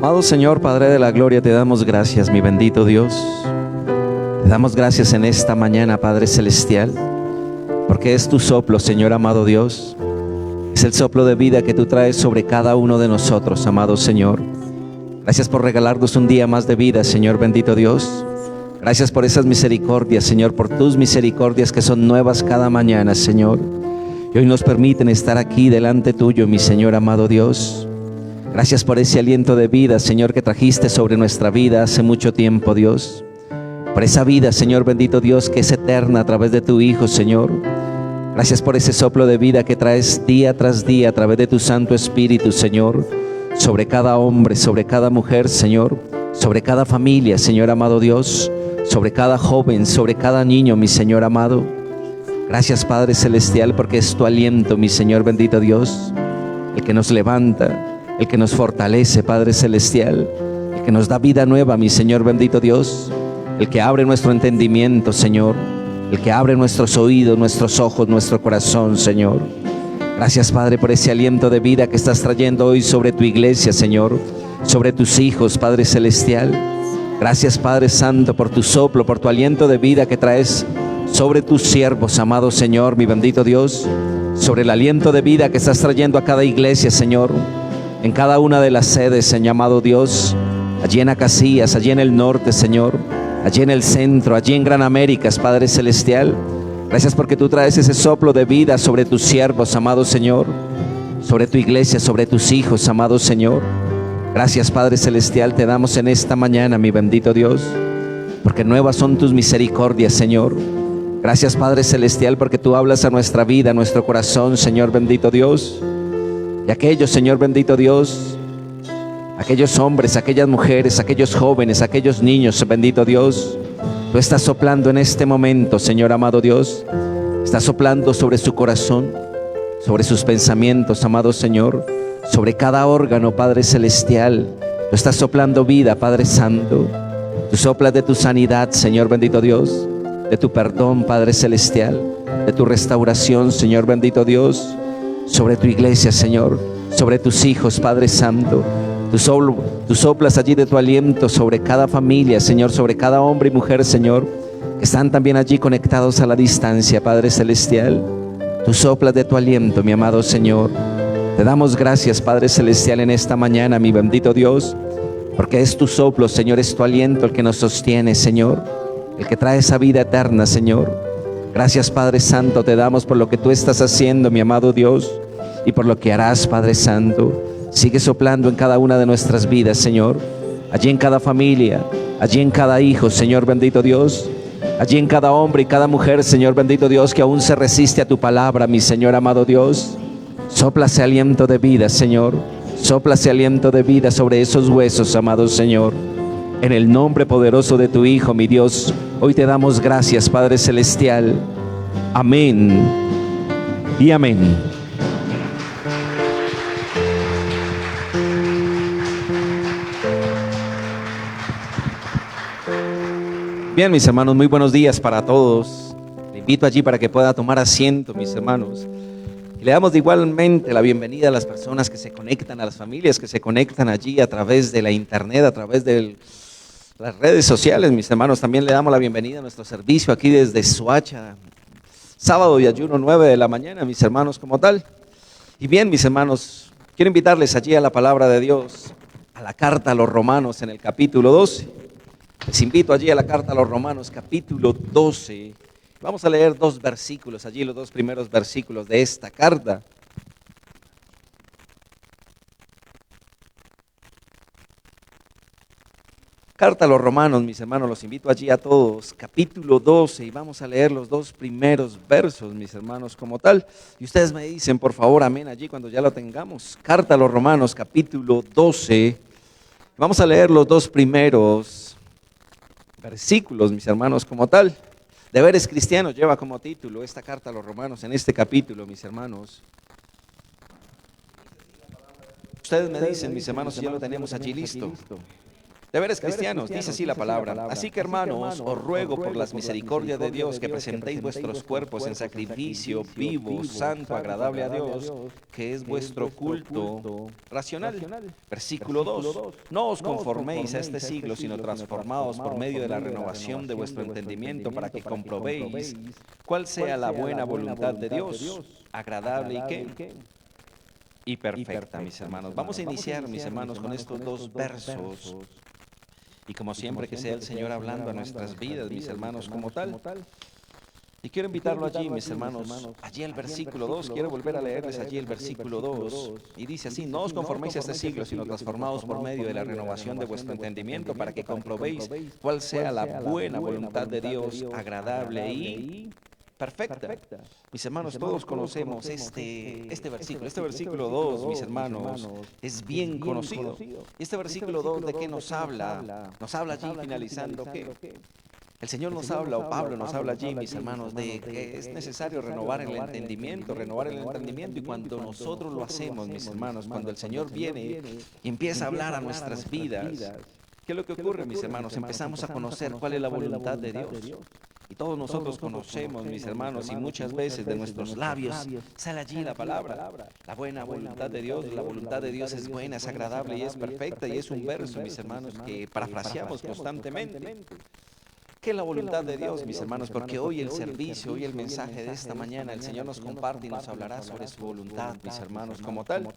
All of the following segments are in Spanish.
Amado Señor, Padre de la gloria, te damos gracias, mi bendito Dios. Te damos gracias en esta mañana, Padre celestial, porque es tu soplo, Señor amado Dios. Es el soplo de vida que tú traes sobre cada uno de nosotros, amado Señor. Gracias por regalarnos un día más de vida, Señor bendito Dios. Gracias por esas misericordias, Señor, por tus misericordias que son nuevas cada mañana, Señor. Y hoy nos permiten estar aquí delante tuyo, mi Señor amado Dios. Gracias por ese aliento de vida, Señor, que trajiste sobre nuestra vida hace mucho tiempo, Dios. Por esa vida, Señor bendito Dios, que es eterna a través de tu Hijo, Señor. Gracias por ese soplo de vida que traes día tras día a través de tu Santo Espíritu, Señor, sobre cada hombre, sobre cada mujer, Señor, sobre cada familia, Señor amado Dios, sobre cada joven, sobre cada niño, mi Señor amado. Gracias, Padre celestial, porque es tu aliento, mi Señor bendito Dios, el que nos levanta, el que nos fortalece, Padre celestial, el que nos da vida nueva, mi Señor bendito Dios, el que abre nuestro entendimiento, Señor, el que abre nuestros oídos, nuestros ojos, nuestro corazón, Señor. Gracias, Padre, por ese aliento de vida que estás trayendo hoy sobre tu iglesia, Señor, sobre tus hijos, Padre celestial. Gracias, Padre santo, por tu soplo, por tu aliento de vida que traes sobre tus siervos, amado Señor, mi bendito Dios, sobre el aliento de vida que estás trayendo a cada iglesia, Señor, en cada una de las sedes, Señor amado Dios, allí en Acacias, allí en el norte, Señor, allí en el centro, allí en Gran Américas, Padre celestial. Gracias porque tú traes ese soplo de vida sobre tus siervos, amado Señor, sobre tu iglesia, sobre tus hijos, amado Señor. Gracias, Padre celestial, te damos en esta mañana, mi bendito Dios, porque nuevas son tus misericordias, Señor. Gracias, Padre celestial, porque tú hablas a nuestra vida, a nuestro corazón, Señor bendito Dios. Y aquellos, Señor bendito Dios, aquellos hombres, aquellas mujeres, aquellos jóvenes, aquellos niños, bendito Dios, tú estás soplando en este momento, Señor amado Dios. Estás soplando sobre su corazón, sobre sus pensamientos, amado Señor, sobre cada órgano, Padre celestial. Tú estás soplando vida, Padre santo. Tú soplas de tu sanidad, Señor bendito Dios, de tu perdón, Padre celestial, de tu restauración, Señor bendito Dios, sobre tu iglesia, Señor, sobre tus hijos, Padre santo. Tú soplas allí de tu aliento sobre cada familia, Señor, sobre cada hombre y mujer, Señor, que están también allí conectados a la distancia, Padre celestial. Tú soplas de tu aliento, mi amado Señor. Te damos gracias, Padre celestial, en esta mañana, mi bendito Dios, porque es tu soplo, Señor, es tu aliento el que nos sostiene, Señor, el que trae esa vida eterna, Señor. Gracias, Padre santo, te damos por lo que tú estás haciendo, mi amado Dios, y por lo que harás, Padre santo. Sigue soplando en cada una de nuestras vidas, Señor, allí en cada familia, allí en cada hijo, Señor bendito Dios, allí en cada hombre y cada mujer, Señor bendito Dios, que aún se resiste a tu palabra, mi Señor amado Dios. Sopla ese aliento de vida, Señor, sopla ese aliento de vida sobre esos huesos, amado Señor. En el nombre poderoso de tu Hijo, mi Dios, hoy te damos gracias, Padre celestial. Amén y amén. Bien, mis hermanos, muy buenos días para todos. Le invito allí para que pueda tomar asiento, mis hermanos. Y le damos igualmente la bienvenida a las personas que se conectan, a las familias que se conectan allí a través de la internet, a través de las redes sociales, mis hermanos. También le damos la bienvenida a nuestro servicio aquí desde Soacha, sábado y ayuno 9 de la mañana, mis hermanos, como tal. Y bien, mis hermanos, quiero invitarles allí a la palabra de Dios, a la carta a los Romanos en el capítulo 12. Les invito allí a la carta a los Romanos, capítulo 12. Vamos a leer dos versículos, allí los dos primeros versículos de esta carta. Carta a los Romanos, mis hermanos, los invito allí a todos, capítulo 12, y vamos a leer los dos primeros versos, mis hermanos, como tal. Y ustedes me dicen, por favor, amén, allí cuando ya lo tengamos. Carta a los Romanos, capítulo 12. Vamos a leer los dos primeros versículos, mis hermanos, como tal. Deberes cristianos lleva como título esta carta a los Romanos en este capítulo, mis hermanos. Ustedes me dicen, mis hermanos, si ya lo tenemos allí listo. Deberes cristianos, dice así la palabra. Así que, hermanos, os ruego por las misericordias de Dios que presentéis vuestros cuerpos en sacrificio vivo, santo, agradable a Dios, que es vuestro culto racional. Versículo 2. No os conforméis a este siglo, sino transformaos por medio de la renovación de vuestro entendimiento para que comprobéis cuál sea la buena voluntad de Dios, agradable y qué. Y perfecta, mis hermanos. Vamos a iniciar, mis hermanos, con estos dos versos. Y como siempre, que sea el Señor hablando a nuestras vidas, mis hermanos, como tal. Y quiero invitarlo allí, mis hermanos, allí el versículo 2. Quiero volver a leerles allí el versículo 2. Y dice así: no os conforméis a este siglo, sino transformaos por medio de la renovación de vuestro entendimiento, para que comprobéis cuál sea la buena voluntad de Dios, agradable y perfecta. Mis hermanos, todos conocemos este versículo. Este versículo 2, mis hermanos, es bien conocido. Y este versículo 2, ¿de qué nos habla? Nos habla allí finalizando que el Señor nos habla, o Pablo nos habla allí, mis hermanos, de que es necesario renovar el entendimiento, y cuando nosotros lo hacemos, mis hermanos, cuando el Señor viene y empieza a hablar a nuestras vidas, ¿qué es lo que ocurre, mis hermanos? Empezamos a conocer cuál es la voluntad de Dios. Y todos nosotros conocemos, mis hermanos, y muchas veces de nuestros labios sale allí la palabra, la buena voluntad de Dios. La voluntad de Dios es buena, es agradable y es perfecta, y es un verso, mis hermanos, que parafraseamos constantemente. ¿Qué es la voluntad de Dios, mis hermanos? Porque hoy el servicio, hoy el mensaje de esta mañana, el Señor nos comparte y nos hablará sobre su voluntad, mis hermanos, como tal.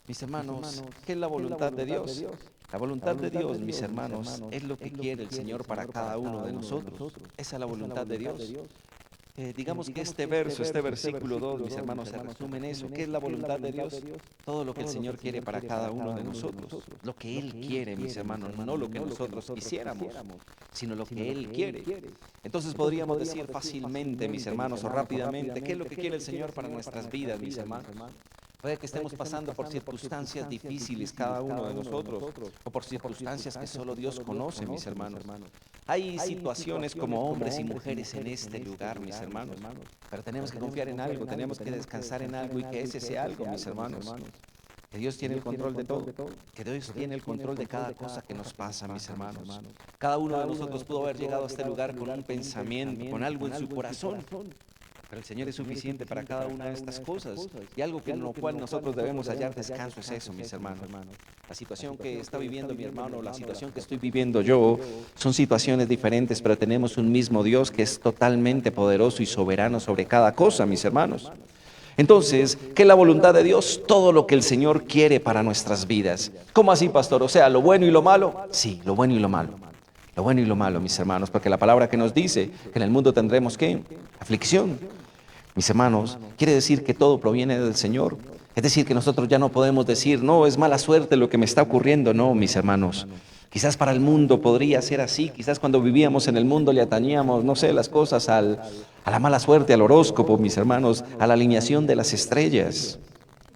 Mis hermanos, ¿qué es la voluntad de Dios? La voluntad de Dios, mis hermanos, es lo que quiere el Señor para cada uno de nosotros. Esa es la voluntad de Dios. Digamos que este verso, este versículo 2, mis hermanos, se resume en eso. ¿Qué es la voluntad de Dios? Todo lo que el Señor quiere para cada uno de nosotros. Lo que Él quiere, mis hermanos, no lo que nosotros quisiéramos, sino lo que Él quiere. Entonces podríamos decir fácilmente, mis hermanos, o rápidamente, ¿qué es lo que quiere el Señor para nuestras vidas, mis hermanos? Puede que estemos pasando por circunstancias difíciles cada uno de nosotros, o por circunstancias que solo Dios conoce, mis hermanos. Hay situaciones como hombres y mujeres en este lugar, mis hermanos, pero tenemos que confiar en algo, tenemos que descansar en algo, y que ese sea algo, mis hermanos, que Dios tiene el control de todo, que Dios tiene el control de cada cosa que nos pasa, mis hermanos. Cada uno de nosotros pudo haber llegado a este lugar con un pensamiento, con algo en su corazón, pero el Señor es suficiente para cada una de estas cosas, y algo en lo cual nosotros debemos hallar descanso es eso, mis hermanos. La situación que está viviendo mi hermano, la situación que estoy viviendo yo, son situaciones diferentes, pero tenemos un mismo Dios que es totalmente poderoso y soberano sobre cada cosa, mis hermanos. Entonces, ¿qué es la voluntad de Dios? Todo lo que el Señor quiere para nuestras vidas. ¿Cómo así, pastor? O sea, ¿lo bueno y lo malo? Sí, lo bueno y lo malo. Lo bueno y lo malo, mis hermanos, porque la palabra que nos dice que en el mundo tendremos ¿qué? Aflicción. Mis hermanos, quiere decir que todo proviene del Señor. Es decir, que nosotros ya no podemos decir, no, es mala suerte lo que me está ocurriendo. No, mis hermanos. Quizás para el mundo podría ser así. Quizás cuando vivíamos en el mundo le atañíamos, no sé, las cosas a la mala suerte, al horóscopo, mis hermanos, a la alineación de las estrellas.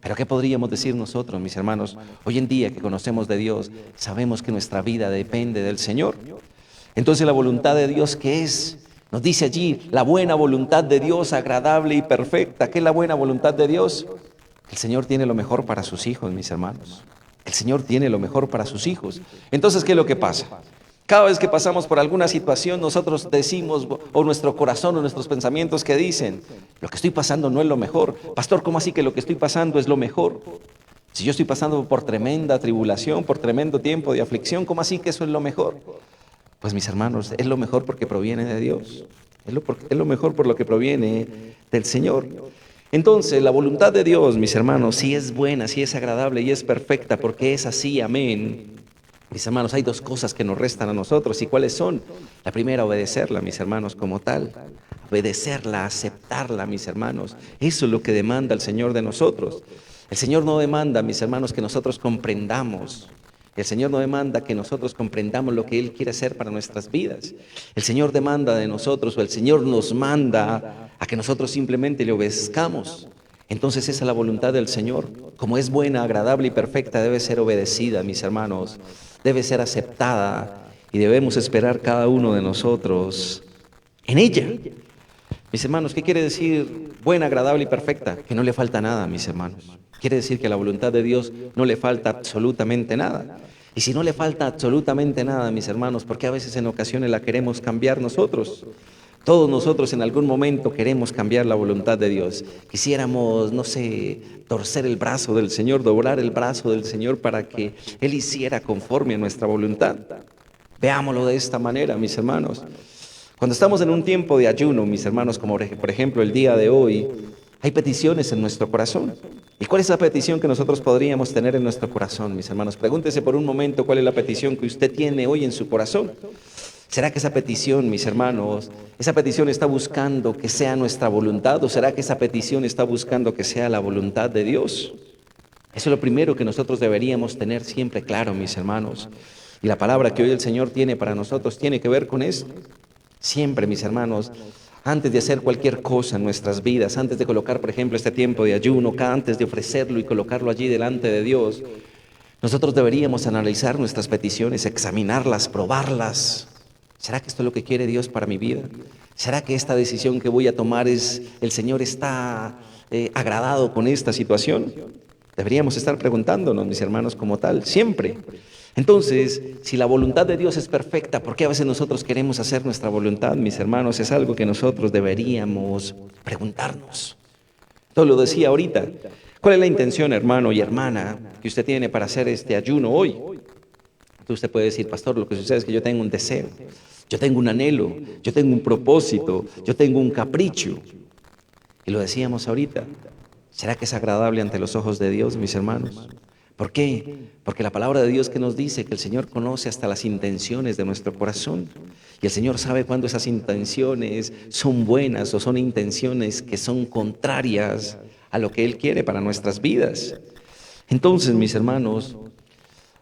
Pero ¿qué podríamos decir nosotros, mis hermanos? Hoy en día que conocemos de Dios, sabemos que nuestra vida depende del Señor. Entonces, la voluntad de Dios, ¿qué es? Nos dice allí, la buena voluntad de Dios, agradable y perfecta. ¿Qué es la buena voluntad de Dios? El Señor tiene lo mejor para sus hijos, mis hermanos. El Señor tiene lo mejor para sus hijos. Entonces, ¿qué es lo que pasa? Cada vez que pasamos por alguna situación, nosotros decimos, o nuestro corazón o nuestros pensamientos que dicen, lo que estoy pasando no es lo mejor. Pastor, ¿cómo así que lo que estoy pasando es lo mejor? Si yo estoy pasando por tremenda tribulación, por tremendo tiempo de aflicción, ¿cómo así que eso es lo mejor? Pues, mis hermanos, es lo mejor porque proviene de Dios. Es lo mejor por lo que proviene del Señor. Entonces, la voluntad de Dios, mis hermanos, sí es buena, sí es agradable y es perfecta, porque es así, amén. Mis hermanos, hay dos cosas que nos restan a nosotros. ¿Y cuáles son? La primera, obedecerla, mis hermanos, como tal. Obedecerla, aceptarla, mis hermanos. Eso es lo que demanda el Señor de nosotros. El Señor no demanda, mis hermanos, que nosotros comprendamos. El Señor no demanda que nosotros comprendamos lo que Él quiere hacer para nuestras vidas. El Señor demanda de nosotros, o el Señor nos manda a que nosotros simplemente le obedezcamos. Entonces esa es la voluntad del Señor. Como es buena, agradable y perfecta, debe ser obedecida, mis hermanos. Debe ser aceptada y debemos esperar cada uno de nosotros en ella. Mis hermanos, ¿qué quiere decir buena, agradable y perfecta? Que no le falta nada, mis hermanos. Quiere decir que a la voluntad de Dios no le falta absolutamente nada. Y si no le falta absolutamente nada, mis hermanos, porque a veces en ocasiones la queremos cambiar nosotros. Todos nosotros en algún momento queremos cambiar la voluntad de Dios. Quisiéramos, no sé, torcer el brazo del Señor, doblar el brazo del Señor para que Él hiciera conforme a nuestra voluntad. Veámoslo de esta manera, mis hermanos. Cuando estamos en un tiempo de ayuno, mis hermanos, como por ejemplo el día de hoy, hay peticiones en nuestro corazón. ¿Y cuál es la petición que nosotros podríamos tener en nuestro corazón, mis hermanos? Pregúntese por un momento cuál es la petición que usted tiene hoy en su corazón. ¿Será que esa petición, mis hermanos, esa petición está buscando que sea nuestra voluntad o será que esa petición está buscando que sea la voluntad de Dios? Eso es lo primero que nosotros deberíamos tener siempre claro, mis hermanos. Y la palabra que hoy el Señor tiene para nosotros tiene que ver con esto. Siempre, mis hermanos, antes de hacer cualquier cosa en nuestras vidas, antes de colocar, por ejemplo, este tiempo de ayuno, antes de ofrecerlo y colocarlo allí delante de Dios, nosotros deberíamos analizar nuestras peticiones, examinarlas, probarlas. ¿Será que esto es lo que quiere Dios para mi vida? ¿Será que esta decisión que voy a tomar el Señor está agradado con esta situación? Deberíamos estar preguntándonos, mis hermanos, como tal, siempre. Entonces, si la voluntad de Dios es perfecta, ¿por qué a veces nosotros queremos hacer nuestra voluntad, mis hermanos? Es algo que nosotros deberíamos preguntarnos. Entonces lo decía ahorita. ¿Cuál es la intención, hermano y hermana, que usted tiene para hacer este ayuno hoy? Entonces usted puede decir, pastor, lo que sucede es que yo tengo un deseo, yo tengo un anhelo, yo tengo un propósito, yo tengo un capricho. Y lo decíamos ahorita. ¿Será que es agradable ante los ojos de Dios, mis hermanos? ¿Por qué? Porque la palabra de Dios que nos dice que el Señor conoce hasta las intenciones de nuestro corazón. Y el Señor sabe cuándo esas intenciones son buenas o son intenciones que son contrarias a lo que Él quiere para nuestras vidas. Entonces, mis hermanos,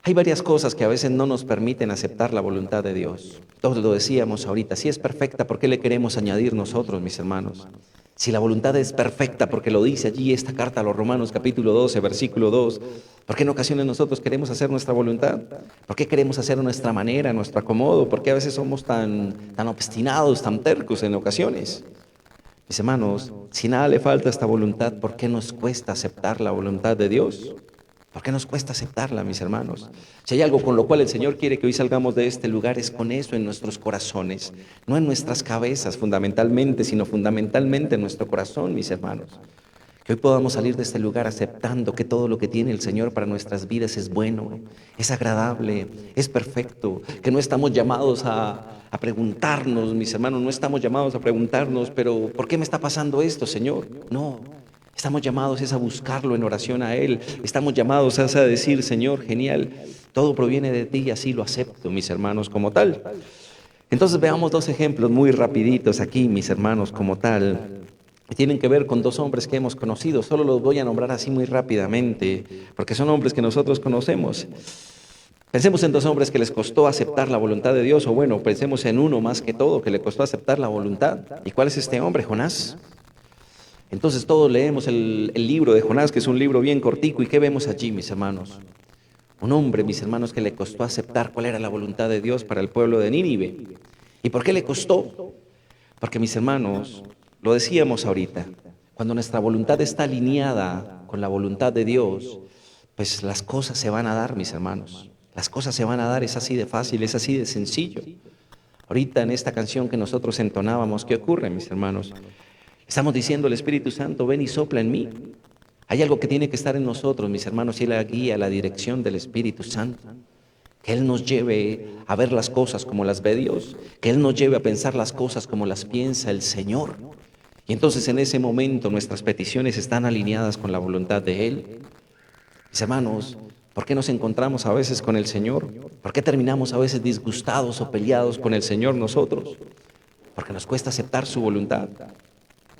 hay varias cosas que a veces no nos permiten aceptar la voluntad de Dios. Todos lo decíamos ahorita, si es perfecta, ¿por qué le queremos añadir nosotros, mis hermanos? Si la voluntad es perfecta, porque lo dice allí esta carta a los Romanos capítulo 12, versículo 2, ¿por qué en ocasiones nosotros queremos hacer nuestra voluntad? ¿Por qué queremos hacer a nuestra manera, a nuestro acomodo? ¿Por qué a veces somos tan obstinados, tan tercos en ocasiones? Mis hermanos, si nada le falta a esta voluntad, ¿por qué nos cuesta aceptar la voluntad de Dios? ¿Por qué nos cuesta aceptarla, mis hermanos? Si hay algo con lo cual el Señor quiere que hoy salgamos de este lugar es con eso en nuestros corazones, no en nuestras cabezas fundamentalmente, sino fundamentalmente en nuestro corazón, mis hermanos. Que hoy podamos salir de este lugar aceptando que todo lo que tiene el Señor para nuestras vidas es bueno, es agradable, es perfecto, que no estamos llamados a preguntarnos, mis hermanos, no estamos llamados a preguntarnos, pero ¿por qué me está pasando esto, Señor? No. Estamos llamados es a buscarlo en oración a Él. Estamos llamados es a decir, Señor, genial, todo proviene de ti y así lo acepto, mis hermanos, como tal. Entonces veamos dos ejemplos muy rapiditos aquí, mis hermanos, como tal. Tienen que ver con dos hombres que hemos conocido. Solo los voy a nombrar así muy rápidamente, porque son hombres que nosotros conocemos. Pensemos en dos hombres que les costó aceptar la voluntad de Dios, o bueno, pensemos en uno más que todo que le costó aceptar la voluntad. ¿Y cuál es este hombre? Jonás. Entonces todos leemos el libro de Jonás, que es un libro bien cortico. ¿Y qué vemos allí, mis hermanos? Un hombre, mis hermanos, que le costó aceptar cuál era la voluntad de Dios para el pueblo de Nínive. ¿Y por qué le costó? Porque, mis hermanos, lo decíamos ahorita, cuando nuestra voluntad está alineada con la voluntad de Dios, pues las cosas se van a dar, mis hermanos. Las cosas se van a dar, es así de fácil, es así de sencillo. Ahorita en esta canción que nosotros entonábamos, ¿qué ocurre, mis hermanos? Estamos diciendo al Espíritu Santo, ven y sopla en mí. Hay algo que tiene que estar en nosotros, mis hermanos, y es la guía, la dirección del Espíritu Santo. Que Él nos lleve a ver las cosas como las ve Dios, que Él nos lleve a pensar las cosas como las piensa el Señor. Y entonces en ese momento nuestras peticiones están alineadas con la voluntad de Él. Mis hermanos, ¿por qué nos encontramos a veces con el Señor? ¿Por qué terminamos a veces disgustados o peleados con el Señor nosotros? Porque nos cuesta aceptar su voluntad.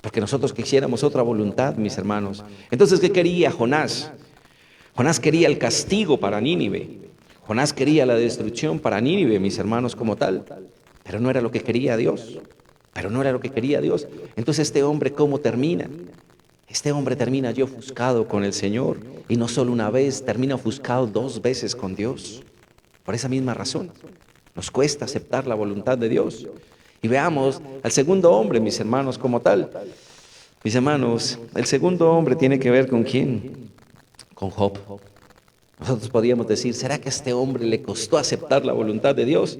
Porque nosotros quisiéramos otra voluntad, mis hermanos. Entonces, ¿qué quería Jonás? Jonás quería el castigo para Nínive. Jonás quería la destrucción para Nínive, mis hermanos, como tal. Pero no era lo que quería Dios. Pero no era lo que quería Dios. Entonces, este hombre, ¿cómo termina? Este hombre termina ya ofuscado con el Señor. Y no solo una vez, termina ofuscado 2 veces con Dios. Por esa misma razón. Nos cuesta aceptar la voluntad de Dios. Y veamos al segundo hombre, mis hermanos, como tal. Mis hermanos, el segundo hombre tiene que ver con ¿quién? Con Job. Nosotros podríamos decir, ¿será que a este hombre le costó aceptar la voluntad de Dios?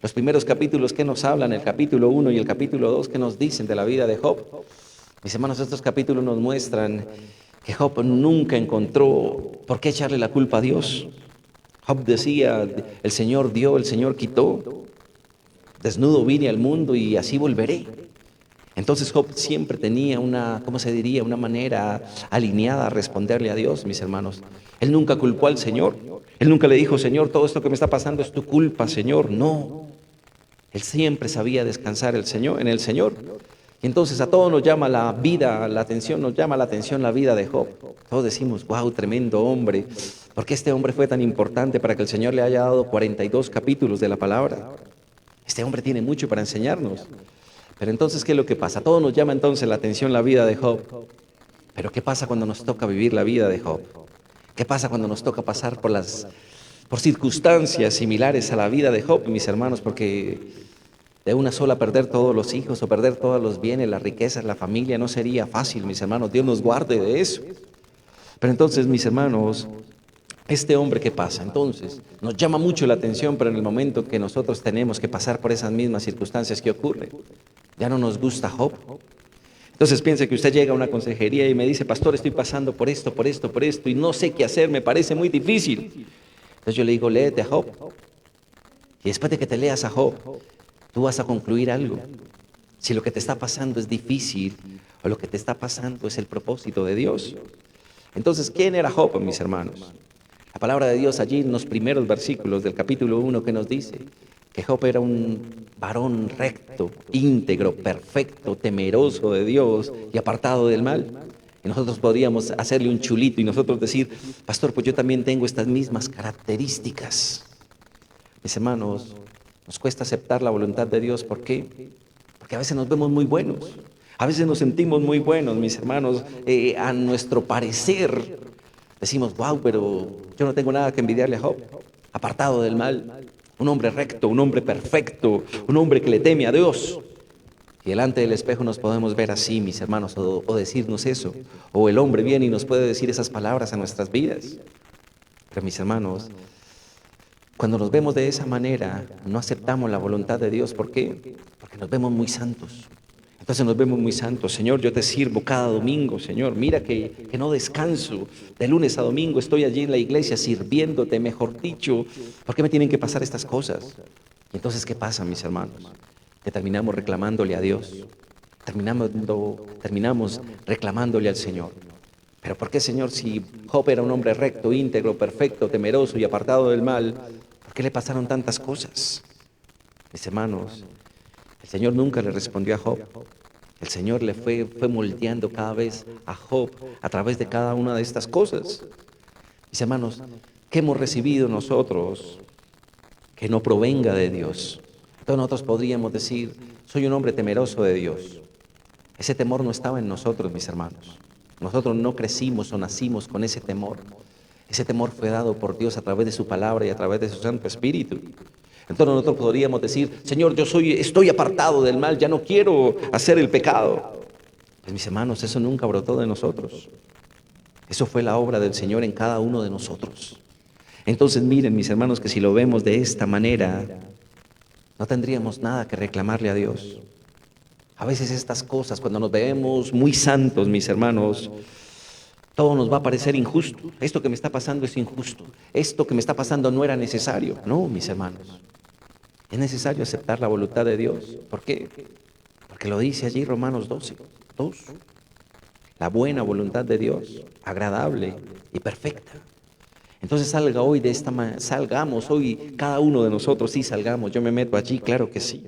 Los primeros capítulos que nos hablan, el capítulo 1 y el capítulo 2, que nos dicen de la vida de Job. Mis hermanos, estos capítulos nos muestran que Job nunca encontró por qué echarle la culpa a Dios. Job decía, el Señor dio, el Señor quitó, desnudo vine al mundo y así volveré. Entonces Job siempre tenía una, ¿cómo se diría?, una manera alineada a responderle a Dios, mis hermanos. Él nunca culpó al Señor. Él nunca le dijo, Señor, todo esto que me está pasando es tu culpa, Señor. No. Él siempre sabía descansar en el Señor. Y entonces a todos nos llama la vida, la atención, nos llama la atención la vida de Job. Todos decimos, wow, tremendo hombre. ¿Por qué este hombre fue tan importante para que el Señor le haya dado 42 capítulos de la palabra? Este hombre tiene mucho para enseñarnos. Pero entonces, ¿qué es lo que pasa? A todos nos llama entonces la atención la vida de Job. Pero ¿qué pasa cuando nos toca vivir la vida de Job? ¿Qué pasa cuando nos toca pasar por circunstancias similares a la vida de Job, mis hermanos? Porque de una sola perder todos los hijos o perder todos los bienes, las riquezas, la familia, no sería fácil, mis hermanos. Dios nos guarde de eso. Pero entonces, mis hermanos, este hombre, ¿qué pasa? Entonces, nos llama mucho la atención, pero en el momento que nosotros tenemos que pasar por esas mismas circunstancias, ¿qué ocurre? Ya no nos gusta Job. Entonces piense que usted llega a una consejería y me dice, pastor, estoy pasando por esto, por esto, por esto, y no sé qué hacer, me parece muy difícil. Entonces yo le digo, léete a Job. Y después de que te leas a Job, tú vas a concluir algo. Si lo que te está pasando es difícil, o lo que te está pasando es el propósito de Dios. Entonces, ¿quién era Job, mis hermanos? La palabra de Dios allí en los primeros versículos del capítulo 1 que nos dice que Job era un varón recto, íntegro, perfecto, temeroso de Dios y apartado del mal. Y nosotros podríamos hacerle un chulito y nosotros decir, pastor, pues yo también tengo estas mismas características. Mis hermanos, nos cuesta aceptar la voluntad de Dios. ¿Por qué? Porque a veces nos vemos muy buenos, a veces nos sentimos muy buenos, mis hermanos, a nuestro parecer. Decimos, wow, pero yo no tengo nada que envidiarle a Job, apartado del mal, un hombre recto, un hombre perfecto, un hombre que le teme a Dios. Y delante del espejo nos podemos ver así, mis hermanos, o decirnos eso. O el hombre viene y nos puede decir esas palabras a nuestras vidas. Pero mis hermanos, cuando nos vemos de esa manera, no aceptamos la voluntad de Dios. ¿Por qué? Porque nos vemos muy santos. Entonces nos vemos muy santos. Señor, yo te sirvo cada domingo, Señor. Mira que no descanso. De lunes a domingo estoy allí en la iglesia sirviéndote, mejor dicho. ¿Por qué me tienen que pasar estas cosas? Y entonces, ¿qué pasa, mis hermanos? Que terminamos reclamándole a Dios. Terminamos reclamándole al Señor. ¿Pero por qué, Señor, si Job era un hombre recto, íntegro, perfecto, temeroso y apartado del mal, por qué le pasaron tantas cosas? Mis hermanos, el Señor nunca le respondió a Job. El Señor le fue moldeando cada vez a Job a través de cada una de estas cosas. Mis hermanos, ¿qué hemos recibido nosotros que no provenga de Dios? Entonces nosotros podríamos decir, soy un hombre temeroso de Dios. Ese temor no estaba en nosotros, mis hermanos. Nosotros no crecimos o nacimos con ese temor. Ese temor fue dado por Dios a través de su palabra y a través de su Santo Espíritu. Entonces nosotros podríamos decir, Señor, estoy apartado del mal, ya no quiero hacer el pecado. Pues mis hermanos, eso nunca brotó de nosotros. Eso fue la obra del Señor en cada uno de nosotros. Entonces miren, mis hermanos, que si lo vemos de esta manera, no tendríamos nada que reclamarle a Dios. A veces estas cosas, cuando nos vemos muy santos, mis hermanos, todo nos va a parecer injusto. Esto que me está pasando es injusto. Esto que me está pasando no era necesario. No, mis hermanos. Es necesario aceptar la voluntad de Dios. ¿Por qué? Porque lo dice allí Romanos 12, 2. La buena voluntad de Dios, agradable y perfecta. Entonces salgamos hoy, cada uno de nosotros, sí salgamos, yo me meto allí, claro que sí.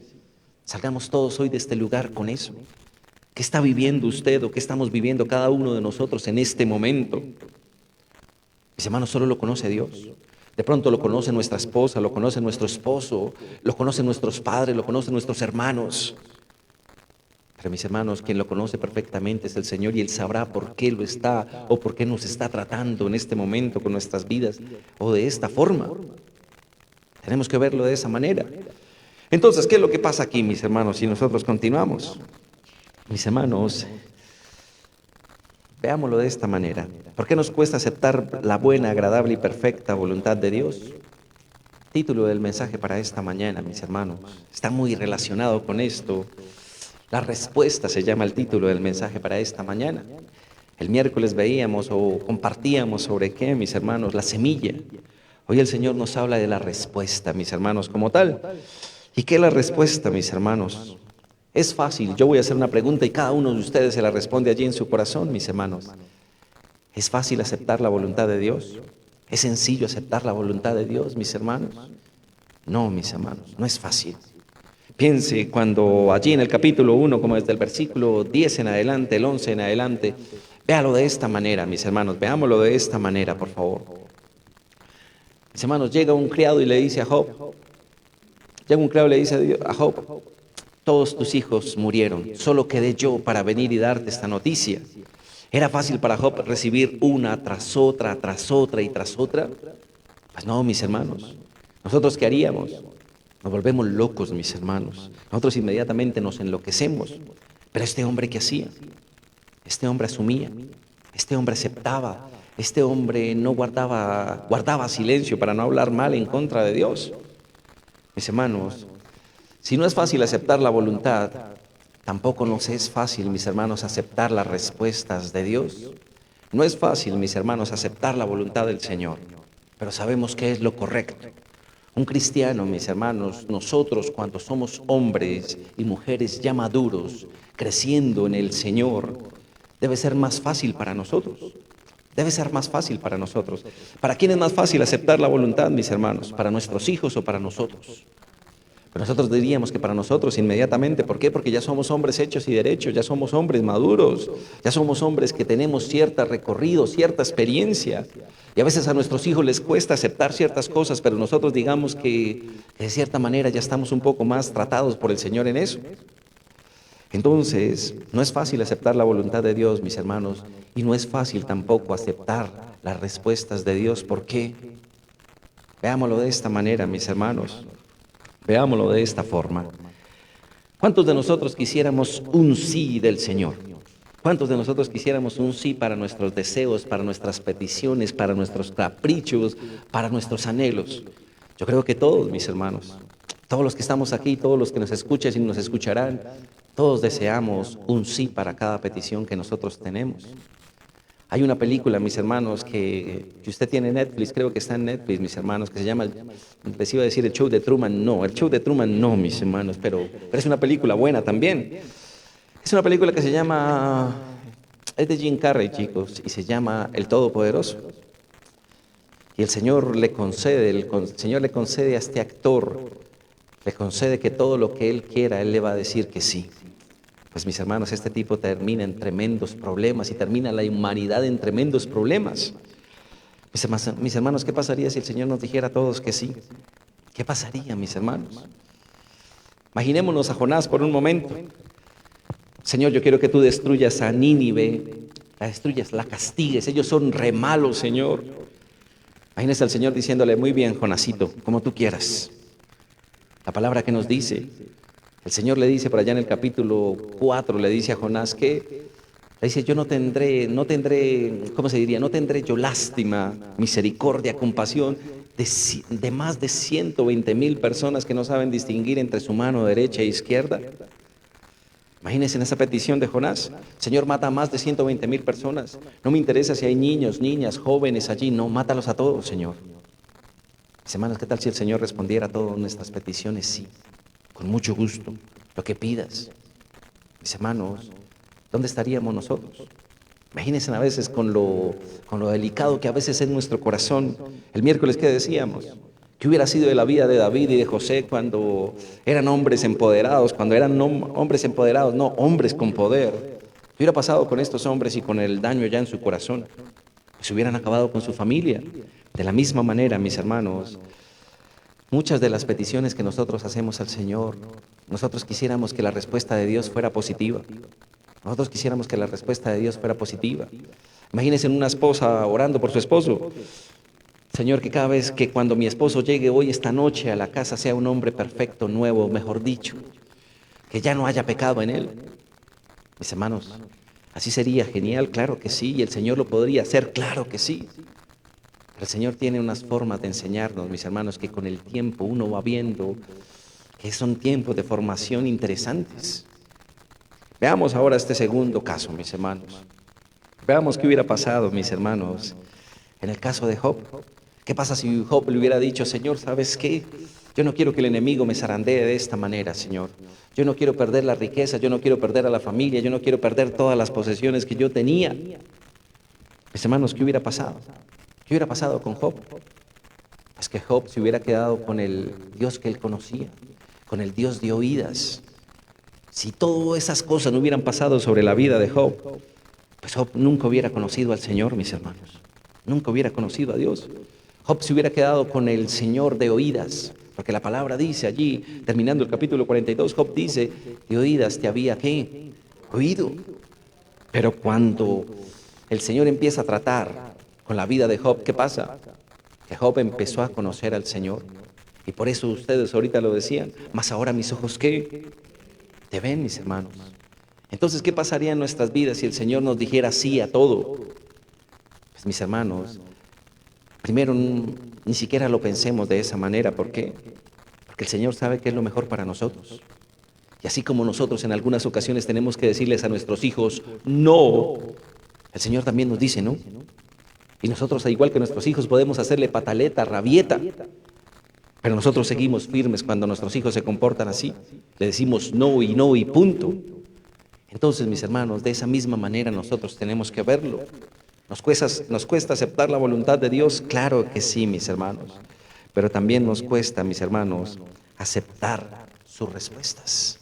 Salgamos todos hoy de este lugar con eso. ¿Qué está viviendo usted o qué estamos viviendo cada uno de nosotros en este momento? Mis hermanos, solo lo conoce Dios. De pronto lo conoce nuestra esposa, lo conoce nuestro esposo, lo conocen nuestros padres, lo conocen nuestros hermanos. Pero mis hermanos, quien lo conoce perfectamente es el Señor y Él sabrá por qué lo está o por qué nos está tratando en este momento con nuestras vidas o de esta forma. Tenemos que verlo de esa manera. Entonces, ¿qué es lo que pasa aquí, mis hermanos, si nosotros continuamos? Mis hermanos, Veámoslo de esta manera. ¿Por qué nos cuesta aceptar la buena, agradable y perfecta voluntad de Dios? Título del mensaje para esta mañana, mis hermanos, está muy relacionado con esto. La respuesta se llama el título del mensaje para esta mañana. El miércoles veíamos o compartíamos sobre qué, mis hermanos, la semilla. Hoy el Señor nos habla de la respuesta, mis hermanos, como tal. ¿Y qué es la respuesta, mis hermanos? Es fácil, yo voy a hacer una pregunta y cada uno de ustedes se la responde allí en su corazón, mis hermanos. ¿Es fácil aceptar la voluntad de Dios? ¿Es sencillo aceptar la voluntad de Dios, mis hermanos? No, mis hermanos, no es fácil. Piense cuando allí en el capítulo 1, como desde el versículo 10 en adelante, el 11 en adelante, véalo de esta manera, mis hermanos, veámoslo de esta manera, por favor. Mis hermanos, llega un criado y le dice a Job, a Job, todos tus hijos murieron, solo quedé yo para venir y darte esta noticia. ¿Era fácil para Job recibir una tras otra, tras otra y tras otra? Pues no, mis hermanos. ¿Nosotros qué haríamos? Nos volvemos locos, mis hermanos. Nosotros inmediatamente nos enloquecemos. Pero este hombre, ¿qué hacía? Este hombre asumía, este hombre aceptaba, este hombre no guardaba silencio para no hablar mal en contra de Dios. Mis hermanos, si no es fácil aceptar la voluntad, tampoco nos es fácil, mis hermanos, aceptar las respuestas de Dios. No es fácil, mis hermanos, aceptar la voluntad del Señor, pero sabemos qué es lo correcto. Un cristiano, mis hermanos, nosotros cuando somos hombres y mujeres ya maduros, creciendo en el Señor, debe ser más fácil para nosotros. Debe ser más fácil para nosotros. ¿Para quién es más fácil aceptar la voluntad, mis hermanos? ¿Para nuestros hijos o para nosotros? Pero nosotros diríamos que para nosotros inmediatamente. ¿Por qué? Porque ya somos hombres hechos y derechos, ya somos hombres maduros, ya somos hombres que tenemos cierto recorrido, cierta experiencia. Y a veces a nuestros hijos les cuesta aceptar ciertas cosas, pero nosotros digamos que de cierta manera ya estamos un poco más tratados por el Señor en eso. Entonces, no es fácil aceptar la voluntad de Dios, mis hermanos, y no es fácil tampoco aceptar las respuestas de Dios. ¿Por qué? Veámoslo de esta manera, mis hermanos. Veámoslo de esta forma. ¿Cuántos de nosotros quisiéramos un sí del Señor? ¿Cuántos de nosotros quisiéramos un sí para nuestros deseos, para nuestras peticiones, para nuestros caprichos, para nuestros anhelos? Yo creo que todos, mis hermanos, todos los que estamos aquí, todos los que nos escuchan y nos escucharán, todos deseamos un sí para cada petición que nosotros tenemos. Hay una película, mis hermanos, que usted tiene Netflix, creo que está en Netflix, mis hermanos, que se llama, les iba a decir el show de Truman, no, el show de Truman no, mis hermanos, pero es una película buena también. Es una película que se llama, es de Jim Carrey, chicos, y se llama El Todopoderoso. Y el Señor le concede a este actor, le concede que todo lo que él quiera, él le va a decir que sí. Pues mis hermanos, este tipo termina en tremendos problemas y termina la humanidad en tremendos problemas. Mis hermanos, ¿qué pasaría si el Señor nos dijera a todos que sí? ¿Qué pasaría, mis hermanos? Imaginémonos a Jonás por un momento. Señor, yo quiero que tú destruyas a Nínive, la destruyas, la castigues, ellos son re malos, Señor. Imagínese al Señor diciéndole, muy bien, Jonasito, como tú quieras. La palabra que nos dice, el Señor le dice por allá en el capítulo 4, le dice a Jonás que, le dice, yo no tendré, ¿cómo se diría? No tendré yo lástima, misericordia, compasión de más de 120,000 personas que no saben distinguir entre su mano derecha e izquierda. Imagínense en esa petición de Jonás. Señor, mata a más de 120,000 personas. No me interesa si hay niños, niñas, jóvenes allí. No, mátalos a todos, Señor. Mis hermanos, ¿qué tal si el Señor respondiera a todas nuestras peticiones? Sí, con mucho gusto, lo que pidas. Mis hermanos, ¿dónde estaríamos nosotros? Imagínense a veces con lo delicado que a veces es nuestro corazón. El miércoles, ¿qué decíamos? ¿Qué hubiera sido de la vida de David y de José cuando eran hombres empoderados? Cuando eran hombres empoderados, no, hombres con poder. ¿Qué hubiera pasado con estos hombres y con el daño ya en su corazón? Pues hubieran acabado con su familia. De la misma manera, mis hermanos, muchas de las peticiones que nosotros hacemos al Señor, nosotros quisiéramos que la respuesta de Dios fuera positiva. Nosotros quisiéramos que la respuesta de Dios fuera positiva. Imagínense una esposa orando por su esposo. Señor, que cada vez que cuando mi esposo llegue hoy, esta noche a la casa, sea un hombre perfecto, nuevo, mejor dicho, que ya no haya pecado en él. Mis hermanos, Así sería genial, claro que sí, y el Señor lo podría hacer, claro que sí. Pero el Señor tiene unas formas de enseñarnos, mis hermanos, que con el tiempo uno va viendo que son tiempos de formación interesantes. Veamos ahora este segundo caso, mis hermanos. Veamos qué hubiera pasado, mis hermanos, en el caso de Job. ¿Qué pasa si Job le hubiera dicho, Señor, ¿sabes qué? Yo no quiero que el enemigo me zarandee de esta manera, Señor. Yo no quiero perder la riqueza, yo no quiero perder a la familia, yo no quiero perder todas las posesiones que yo tenía. Mis hermanos, ¿qué hubiera pasado? ¿Qué hubiera pasado con Job? Pues que Job se hubiera quedado con el Dios que él conocía, con el Dios de oídas. Si todas esas cosas no hubieran pasado sobre la vida de Job, pues Job nunca hubiera conocido al Señor, mis hermanos. Nunca hubiera conocido a Dios. Job se hubiera quedado con el Señor de oídas, porque la palabra dice allí, terminando el capítulo 42, Job dice, de oídas te había, ¿qué? Oído. Pero cuando el Señor empieza a tratar con la vida de Job, ¿qué pasa? Que Job empezó a conocer al Señor. Y por eso ustedes ahorita lo decían, mas ahora mis ojos, ¿qué? Te ven, mis hermanos. Entonces, ¿qué pasaría en nuestras vidas si el Señor nos dijera sí a todo? Pues mis hermanos, primero ni siquiera lo pensemos de esa manera. ¿Por qué? Porque el Señor sabe que es lo mejor para nosotros. Y así como nosotros en algunas ocasiones tenemos que decirles a nuestros hijos no, el Señor también nos dice no. Y nosotros, al igual que nuestros hijos, podemos hacerle pataleta, rabieta. Pero nosotros seguimos firmes cuando nuestros hijos se comportan así. Le decimos no y punto. Entonces, mis hermanos, de esa misma manera nosotros tenemos que verlo. ¿Nos cuesta aceptar la voluntad de Dios? Claro que sí, mis hermanos. Pero también nos cuesta, mis hermanos, aceptar sus respuestas.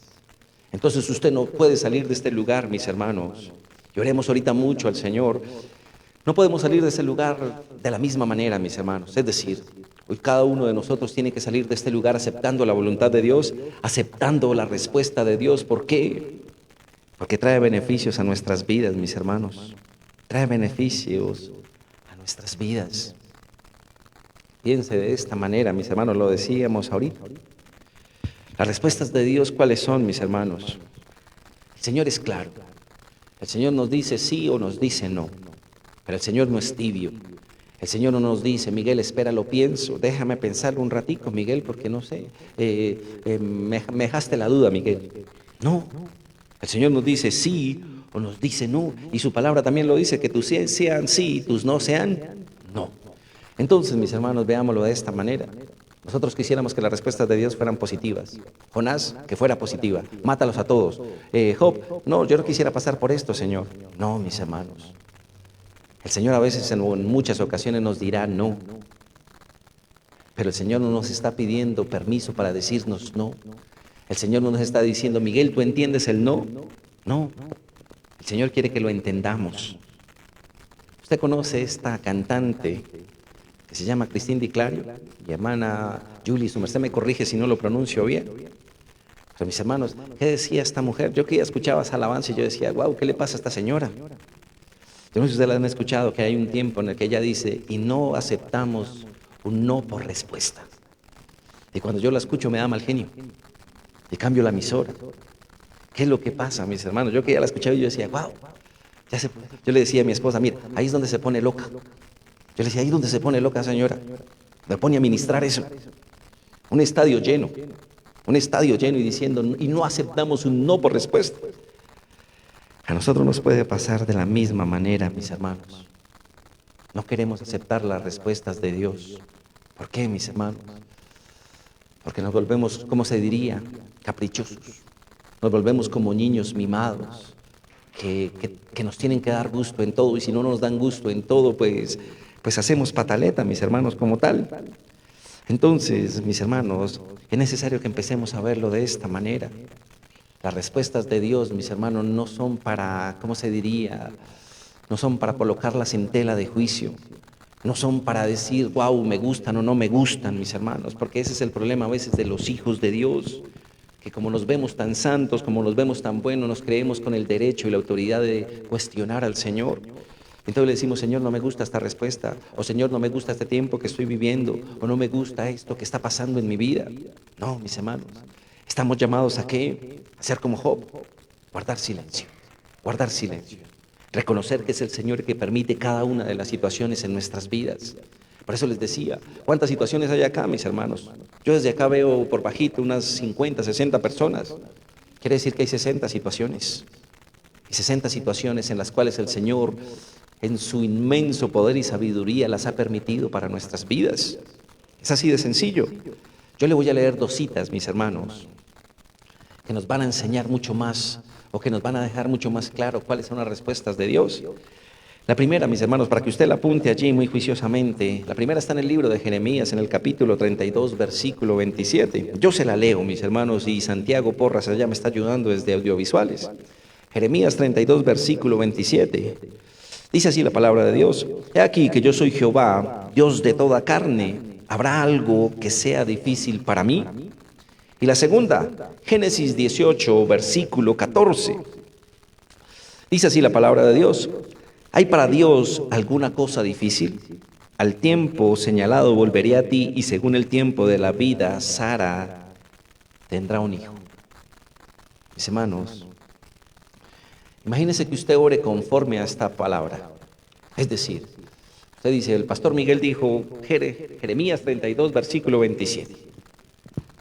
Entonces usted no puede salir de este lugar, mis hermanos. Y oremos ahorita mucho al Señor. No podemos salir de ese lugar de la misma manera, mis hermanos. Es decir, hoy cada uno de nosotros tiene que salir de este lugar aceptando la voluntad de Dios, aceptando la respuesta de Dios. ¿Por qué? Porque trae beneficios a nuestras vidas, mis hermanos. Trae beneficios a nuestras vidas. Piense de esta manera, mis hermanos, lo decíamos ahorita. Las respuestas de Dios, ¿cuáles son, mis hermanos? El Señor es claro. El Señor nos dice sí o nos dice no. Pero el Señor no es tibio. El Señor no nos dice, Miguel, espera, lo pienso, déjame pensarlo un ratico, Miguel, porque no sé, me dejaste la duda, Miguel. No, el Señor nos dice sí o nos dice no, y su palabra también lo dice, que tus sí sean sí y tus no sean no. Entonces, mis hermanos, veámoslo de esta manera. Nosotros quisiéramos que las respuestas de Dios fueran positivas. Jonás, que fuera positiva, mátalos a todos. Job, no, yo no quisiera pasar por esto, Señor. No, mis hermanos. El Señor a veces en muchas ocasiones nos dirá no, pero el Señor no nos está pidiendo permiso para decirnos no. El Señor no nos está diciendo, Miguel, ¿tú entiendes el no? No, el Señor quiere que lo entendamos. Usted conoce esta cantante que se llama Christine Di Clario, mi hermana Julie, su merced me corrige si no lo pronuncio bien. Pero mis hermanos, ¿qué decía esta mujer? Yo que ya escuchaba esa alabanza y yo decía, wow, ¿qué le pasa a esta señora? Yo no sé si ustedes han escuchado que hay un tiempo en el que ella dice, y no aceptamos un no por respuesta. Y cuando yo la escucho me da mal genio. Y cambio la emisora. ¿Qué es lo que pasa, mis hermanos? Yo que ya la escuchaba y yo decía, wow. Yo le decía a mi esposa, mira, ahí es donde se pone loca. Yo le decía, ahí es donde se pone loca, señora. Me pone a ministrar eso. Un estadio lleno. Un estadio lleno y diciendo, y no aceptamos un no por respuesta. A nosotros nos puede pasar de la misma manera, mis hermanos. No queremos aceptar las respuestas de Dios. ¿Por qué, mis hermanos? Porque nos volvemos, ¿cómo se diría? Caprichosos. Nos volvemos como niños mimados, que nos tienen que dar gusto en todo, y si no nos dan gusto en todo, pues hacemos pataleta, mis hermanos, como tal. Entonces, mis hermanos, es necesario que empecemos a verlo de esta manera. Las respuestas de Dios, mis hermanos, no son para, ¿cómo se diría? No son para colocarlas en tela de juicio. No son para decir, wow, me gustan o no me gustan, mis hermanos, porque ese es el problema a veces de los hijos de Dios, que como nos vemos tan santos, como nos vemos tan buenos, nos creemos con el derecho y la autoridad de cuestionar al Señor. Entonces le decimos, Señor, no me gusta esta respuesta, o Señor, no me gusta este tiempo que estoy viviendo, o no me gusta esto que está pasando en mi vida. No, mis hermanos, estamos llamados a ¿qué? A ser como Job, guardar silencio, guardar silencio. Reconocer que es el Señor que permite cada una de las situaciones en nuestras vidas. Por eso les decía, ¿cuántas situaciones hay acá, mis hermanos? Yo desde acá veo por bajito unas 50, 60 personas. Quiere decir que hay 60 situaciones. Y 60 situaciones en las cuales el Señor, en su inmenso poder y sabiduría, las ha permitido para nuestras vidas. Es así de sencillo. Yo le voy a leer dos citas, mis hermanos, que nos van a enseñar mucho más, o que nos van a dejar mucho más claro cuáles son las respuestas de Dios. La primera, mis hermanos, para que usted la apunte allí muy juiciosamente, la primera está en el libro de Jeremías, en el capítulo 32, versículo 27. Yo se la leo, mis hermanos, y Santiago Porras allá me está ayudando desde audiovisuales. Jeremías 32, versículo 27. Dice así la palabra de Dios: He aquí que yo soy Jehová, Dios de toda carne. ¿Habrá algo que sea difícil para mí? Y la segunda, Génesis 18, versículo 14. Dice así la palabra de Dios: ¿Hay para Dios alguna cosa difícil? Al tiempo señalado volveré a ti, y según el tiempo de la vida, Sara tendrá un hijo. Mis hermanos, imagínese que usted ore conforme a esta palabra. Es decir, usted dice, el pastor Miguel dijo Jeremías 32, versículo 27.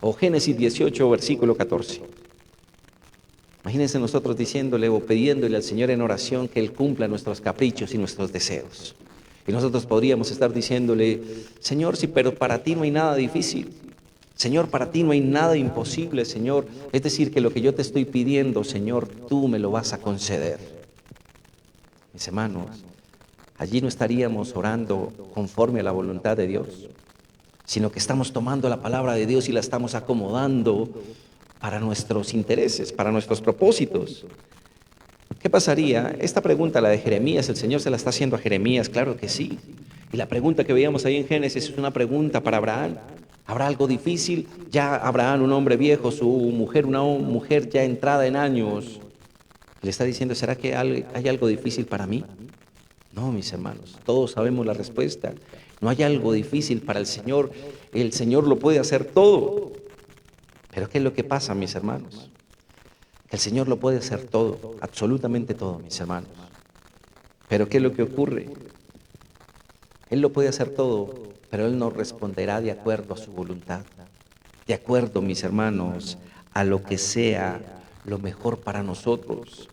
O Génesis 18, versículo 14. Imagínense nosotros diciéndole o pidiéndole al Señor en oración que Él cumpla nuestros caprichos y nuestros deseos. Y nosotros podríamos estar diciéndole, Señor, sí, pero para ti no hay nada difícil. Señor, para ti no hay nada imposible, Señor. Es decir, que lo que yo te estoy pidiendo, Señor, tú me lo vas a conceder. Mis hermanos, allí no estaríamos orando conforme a la voluntad de Dios, sino que estamos tomando la palabra de Dios y la estamos acomodando para nuestros intereses, para nuestros propósitos. ¿Qué pasaría? Esta pregunta, la de Jeremías, el Señor se la está haciendo a Jeremías, claro que sí. Y la pregunta que veíamos ahí en Génesis es una pregunta para Abraham. ¿Habrá algo difícil? Ya Abraham, un hombre viejo, su mujer, una mujer ya entrada en años, le está diciendo, ¿será que hay algo difícil para mí? No, mis hermanos, todos sabemos la respuesta. No hay algo difícil para el Señor lo puede hacer todo. Pero ¿qué es lo que pasa, mis hermanos? Que el Señor lo puede hacer todo, absolutamente todo, mis hermanos. Pero ¿qué es lo que ocurre? Él lo puede hacer todo, pero Él nos responderá de acuerdo a su voluntad, de acuerdo, mis hermanos, a lo que sea lo mejor para nosotros,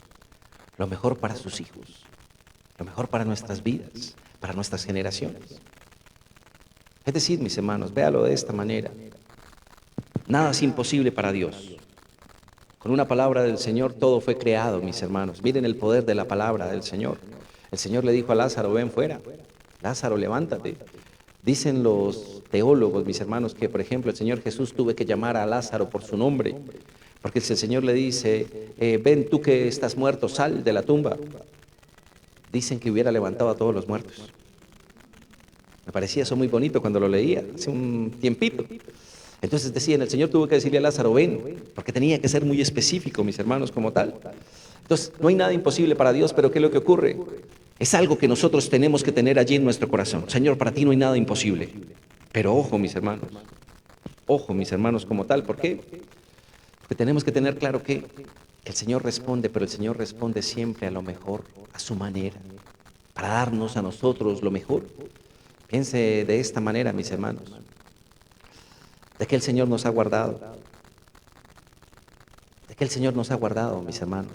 lo mejor para sus hijos, lo mejor para nuestras vidas, para nuestras generaciones. Es decir, mis hermanos, véalo de esta manera. Nada es imposible para Dios. Con una palabra del Señor todo fue creado, mis hermanos. Miren el poder de la palabra del Señor. El Señor le dijo a Lázaro, ven fuera. Lázaro, levántate. Dicen los teólogos, mis hermanos, que por ejemplo el Señor Jesús tuvo que llamar a Lázaro por su nombre. Porque si el Señor le dice, ven tú que estás muerto, sal de la tumba. Dicen que hubiera levantado a todos los muertos. Me parecía eso muy bonito cuando lo leía, hace un tiempito. Entonces decían, el Señor tuvo que decirle a Lázaro, ven, porque tenía que ser muy específico, mis hermanos, como tal. Entonces, no hay nada imposible para Dios, pero ¿qué es lo que ocurre? Es algo que nosotros tenemos que tener allí en nuestro corazón. Señor, para ti no hay nada imposible. Pero ojo, mis hermanos, como tal, ¿por qué? Porque tenemos que tener claro que el Señor responde, pero el Señor responde siempre a lo mejor, a su manera, para darnos a nosotros lo mejor. Piense de esta manera, mis hermanos. De que el Señor nos ha guardado. De que el Señor nos ha guardado, mis hermanos.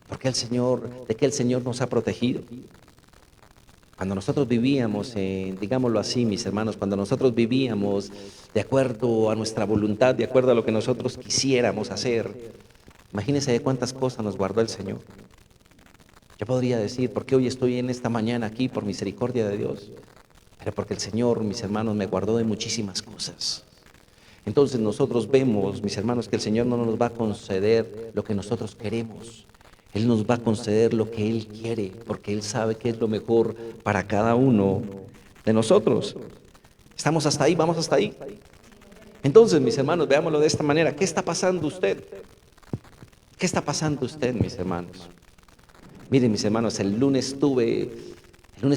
De que el Señor nos ha protegido. Cuando nosotros vivíamos, digámoslo así, mis hermanos, cuando nosotros vivíamos de acuerdo a nuestra voluntad, de acuerdo a lo que nosotros quisiéramos hacer, imagínense de cuántas cosas nos guardó el Señor. Yo podría decir, ¿por qué hoy estoy en esta mañana aquí? Por misericordia de Dios. Pero porque el Señor, mis hermanos, me guardó de muchísimas cosas. Entonces nosotros vemos, mis hermanos, que el Señor no nos va a conceder lo que nosotros queremos. Él nos va a conceder lo que Él quiere, porque Él sabe que es lo mejor para cada uno de nosotros. ¿Estamos hasta ahí? ¿Vamos hasta ahí? Entonces, mis hermanos, veámoslo de esta manera. ¿Qué está pasando usted? ¿Qué está pasando usted, mis hermanos? Miren, mis hermanos, el lunes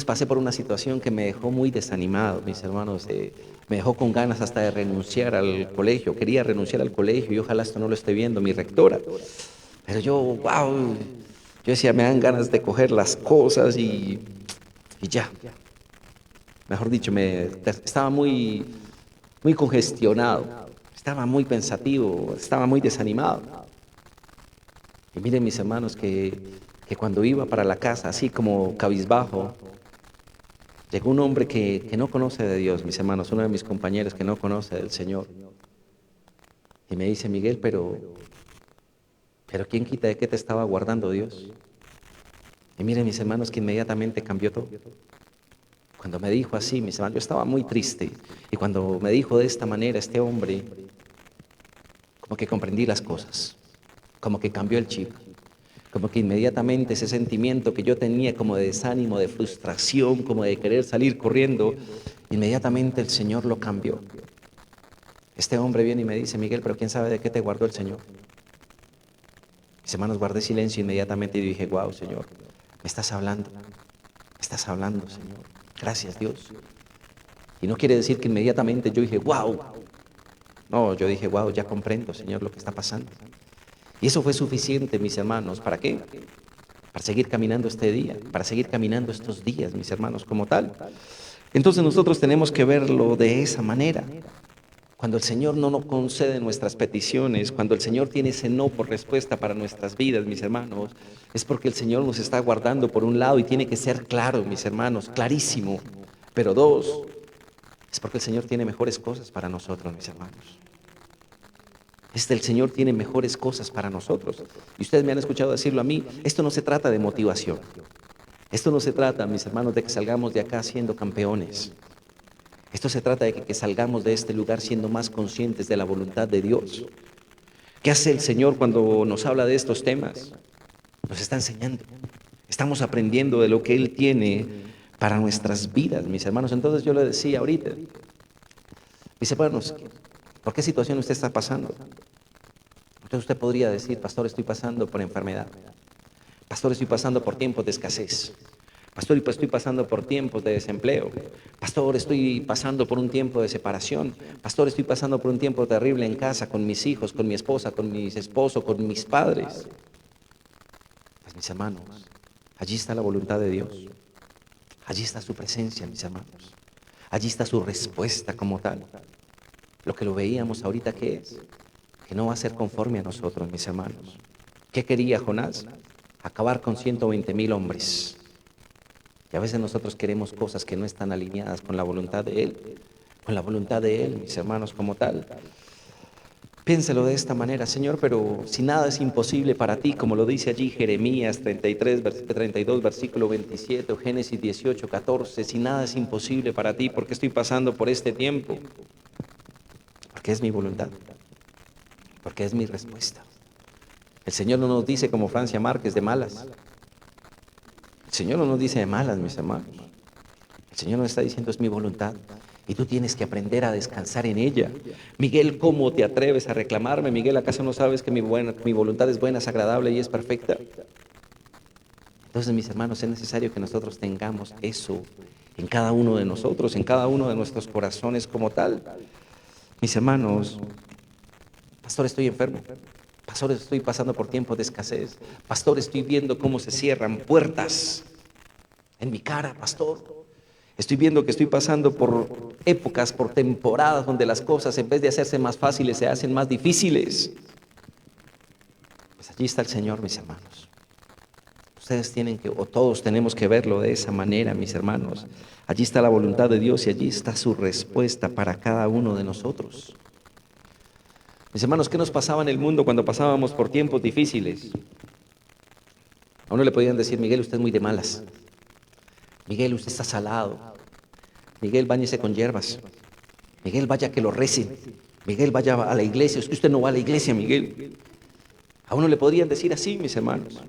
pasé por una situación que me dejó muy desanimado, mis hermanos. Me dejó con ganas hasta de renunciar al colegio. Quería renunciar al colegio y ojalá esto no lo esté viendo mi rectora. Pero yo, wow, Yo decía, me dan ganas de coger las cosas y ya. Mejor dicho, estaba muy congestionado, estaba muy pensativo, estaba muy desanimado. Y miren mis hermanos que cuando iba para la casa, así como cabizbajo, llegó un hombre que no conoce de Dios, mis hermanos, uno de mis compañeros que no conoce del Señor. Y me dice, Miguel, pero ¿quién quita de qué te estaba guardando Dios? Y miren mis hermanos que inmediatamente cambió todo. Cuando me dijo así, mis hermanos, yo estaba muy triste. Y cuando me dijo de esta manera este hombre, como que comprendí las cosas, como que cambió el chip, como que inmediatamente ese sentimiento que yo tenía como de desánimo, de frustración, como de querer salir corriendo, inmediatamente el Señor lo cambió. Este hombre viene y me dice, Miguel, pero ¿quién sabe de qué te guardó el Señor? Mis hermanos, guardé silencio inmediatamente y dije, wow, Señor, me estás hablando, Señor. Gracias, Dios. Y no quiere decir que inmediatamente yo dije, wow. No, yo dije, wow, ya comprendo, Señor, lo que está pasando. Y eso fue suficiente, mis hermanos. ¿Para qué? Para seguir caminando este día, para seguir caminando estos días, mis hermanos, como tal. Entonces nosotros tenemos que verlo de esa manera. Cuando el Señor no nos concede nuestras peticiones, cuando el Señor tiene ese no por respuesta para nuestras vidas, mis hermanos, es porque el Señor nos está guardando por un lado y tiene que ser claro, mis hermanos, clarísimo. Pero dos, es porque el Señor tiene mejores cosas para nosotros, mis hermanos. El Señor tiene mejores cosas para nosotros. Y ustedes me han escuchado decirlo a mí, esto no se trata de motivación. Esto no se trata, mis hermanos, de que salgamos de acá siendo campeones. Esto se trata de que salgamos de este lugar siendo más conscientes de la voluntad de Dios. ¿Qué hace el Señor cuando nos habla de estos temas? Nos está enseñando. Estamos aprendiendo de lo que Él tiene para nuestras vidas, mis hermanos. Entonces yo le decía ahorita, mis hermanos, ¿por qué situación usted está pasando? Entonces usted podría decir, pastor, estoy pasando por enfermedad. Pastor, estoy pasando por tiempos de escasez. Pastor, estoy pasando por tiempos de desempleo. Pastor, estoy pasando por un tiempo de separación. Pastor, estoy pasando por un tiempo terrible en casa, con mis hijos, con mi esposa, con mis esposos, con mis padres. Pues mis hermanos, allí está la voluntad de Dios. Allí está su presencia, mis hermanos. Allí está su respuesta como tal. Lo que lo veíamos ahorita, ¿qué es? Que no va a ser conforme a nosotros, mis hermanos. ¿Qué quería Jonás? Acabar con 120,000 hombres. Y a veces nosotros queremos cosas que no están alineadas con la voluntad de Él, mis hermanos, como tal. Piénselo de esta manera, Señor, pero si nada es imposible para ti, como lo dice allí Jeremías 32, versículo 27, o Génesis 18, 14, si nada es imposible para ti, ¿por qué estoy pasando por este tiempo? Porque es mi voluntad, porque es mi respuesta. El Señor no nos dice como Francia Márquez de malas. El Señor no nos dice de malas, mis hermanos. El Señor nos está diciendo, es mi voluntad. Y tú tienes que aprender a descansar en ella. Miguel, ¿cómo te atreves a reclamarme? Miguel, ¿acaso no sabes que mi voluntad es buena, es agradable y es perfecta? Entonces, mis hermanos, es necesario que nosotros tengamos eso en cada uno de nosotros, en cada uno de nuestros corazones como tal. Mis hermanos, pastor, estoy enfermo. Pastor, estoy pasando por tiempos de escasez. Pastor, estoy viendo cómo se cierran puertas en mi cara, pastor. Estoy viendo que estoy pasando por épocas, por temporadas donde las cosas en vez de hacerse más fáciles se hacen más difíciles. Pues allí está el Señor, mis hermanos. Ustedes tienen que, o todos tenemos que verlo de esa manera, mis hermanos. Allí está la voluntad de Dios y allí está su respuesta para cada uno de nosotros. Mis hermanos, ¿qué nos pasaba en el mundo cuando pasábamos por tiempos difíciles? A uno le podían decir, Miguel, usted es muy de malas. Miguel, usted está salado. Miguel, báñese con hierbas. Miguel, vaya que lo recen. Miguel, vaya a la iglesia. Es que usted no va a la iglesia, Miguel. A uno le podrían decir así, mis hermanos.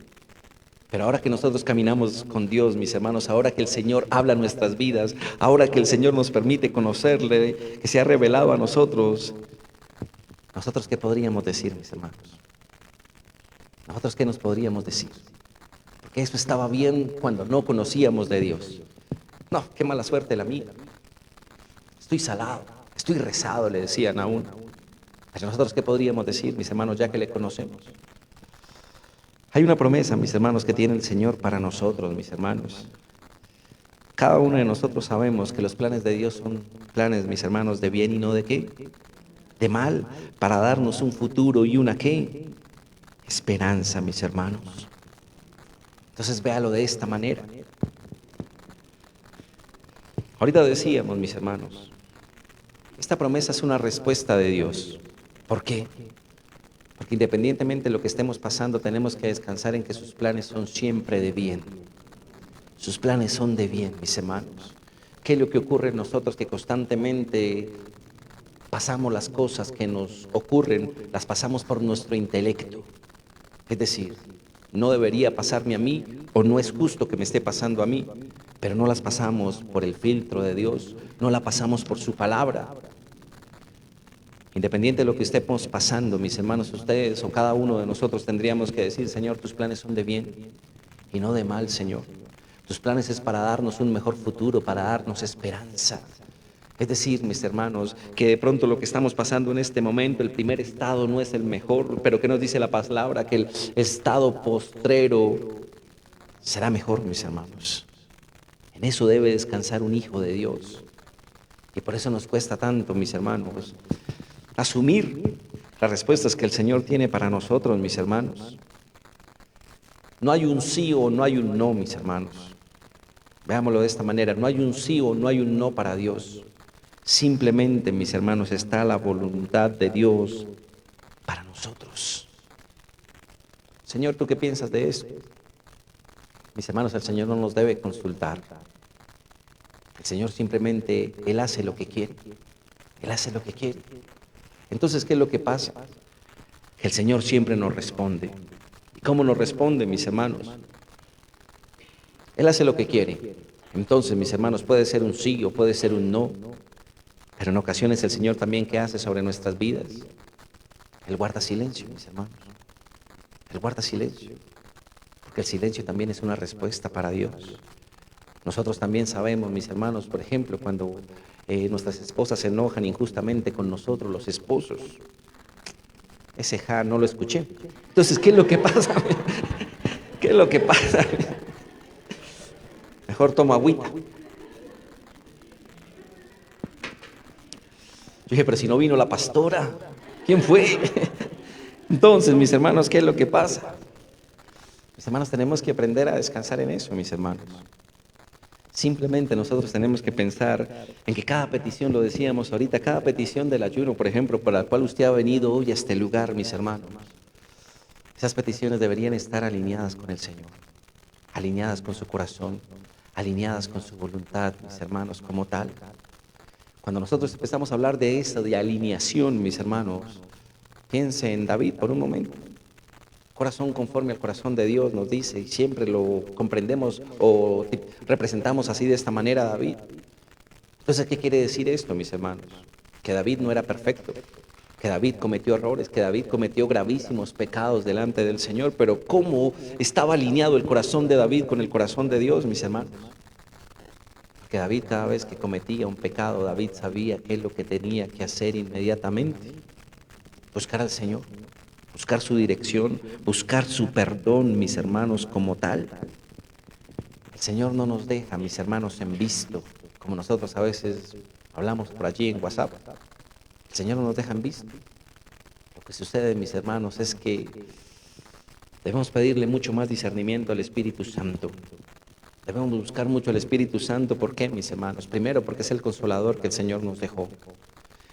Pero ahora que nosotros caminamos con Dios, mis hermanos, ahora que el Señor habla en nuestras vidas, ahora que el Señor nos permite conocerle, que se ha revelado a nosotros, ¿nosotros qué podríamos decir, mis hermanos? ¿Nosotros qué nos podríamos decir? Porque eso estaba bien cuando no conocíamos de Dios. No, qué mala suerte la mía. Estoy salado, estoy rezado, le decían a uno. Pero nosotros qué podríamos decir, mis hermanos, ya que le conocemos. Hay una promesa, mis hermanos, que tiene el Señor para nosotros, mis hermanos. Cada uno de nosotros sabemos que los planes de Dios son planes, mis hermanos, de bien y no de qué, de mal, para darnos un futuro y una qué, esperanza, mis hermanos. Entonces véalo de esta manera. Ahorita decíamos, mis hermanos, esta promesa es una respuesta de Dios. ¿Por qué? Porque independientemente de lo que estemos pasando, tenemos que descansar en que sus planes son siempre de bien. Sus planes son de bien, mis hermanos. ¿Qué es lo que ocurre en nosotros que constantemente pasamos las cosas que nos ocurren, las pasamos por nuestro intelecto? Es decir, no debería pasarme a mí o no es justo que me esté pasando a mí, pero no las pasamos por el filtro de Dios, no la pasamos por su palabra. Independiente de lo que estemos pasando, mis hermanos, ustedes o cada uno de nosotros tendríamos que decir: Señor, tus planes son de bien y no de mal, Señor. Tus planes es para darnos un mejor futuro, para darnos esperanza. Es decir, mis hermanos, que de pronto lo que estamos pasando en este momento, el primer estado no es el mejor, pero ¿qué nos dice la palabra? Que el estado postrero será mejor, mis hermanos. En eso debe descansar un hijo de Dios. Y por eso nos cuesta tanto, mis hermanos, asumir las respuestas que el Señor tiene para nosotros, mis hermanos. No hay un sí o no hay un no, mis hermanos. Veámoslo de esta manera: no hay un sí o no hay un no para Dios. Simplemente, mis hermanos, está la voluntad de Dios para nosotros. Señor, ¿tú qué piensas de eso? Mis hermanos, el Señor no nos debe consultar. El Señor simplemente, Él hace lo que quiere. Él hace lo que quiere. Entonces, ¿qué es lo que pasa? Que el Señor siempre nos responde. ¿Y cómo nos responde, mis hermanos? Él hace lo que quiere. Entonces, mis hermanos, puede ser un sí o puede ser un no. Pero en ocasiones el Señor también, ¿qué hace sobre nuestras vidas? Él guarda silencio, mis hermanos. Él guarda silencio. Porque el silencio también es una respuesta para Dios. Nosotros también sabemos, mis hermanos, por ejemplo, cuando nuestras esposas se enojan injustamente con nosotros, los esposos. Ese ja no lo escuché. Entonces, ¿qué es lo que pasa? ¿Qué es lo que pasa? Mejor tomo agüita. Yo dije, pero si no vino la pastora, ¿quién fue? Entonces, mis hermanos, ¿qué es lo que pasa? Mis hermanos, tenemos que aprender a descansar en eso, mis hermanos. Simplemente nosotros tenemos que pensar en que cada petición, lo decíamos ahorita, cada petición del ayuno, por ejemplo, por la cual usted ha venido hoy a este lugar, mis hermanos, esas peticiones deberían estar alineadas con el Señor, alineadas con su corazón, alineadas con su voluntad, mis hermanos, como tal. Cuando nosotros empezamos a hablar de esa, de alineación, mis hermanos, piense en David por un momento. Corazón conforme al corazón de Dios, nos dice, y siempre lo comprendemos o representamos así de esta manera a David. Entonces, ¿qué quiere decir esto, mis hermanos? Que David no era perfecto, que David cometió errores, que David cometió gravísimos pecados delante del Señor, pero ¿cómo estaba alineado el corazón de David con el corazón de Dios, mis hermanos? Porque David, cada vez que cometía un pecado, David sabía qué es lo que tenía que hacer inmediatamente: buscar al Señor, buscar su dirección, buscar su perdón, mis hermanos, como tal. El Señor no nos deja, mis hermanos, en visto, como nosotros a veces hablamos por allí en WhatsApp. El Señor no nos deja en visto. Lo que sucede, mis hermanos, es que debemos pedirle mucho más discernimiento al Espíritu Santo. Debemos buscar mucho al Espíritu Santo. ¿Por qué, mis hermanos? Primero, porque es el consolador que el Señor nos dejó.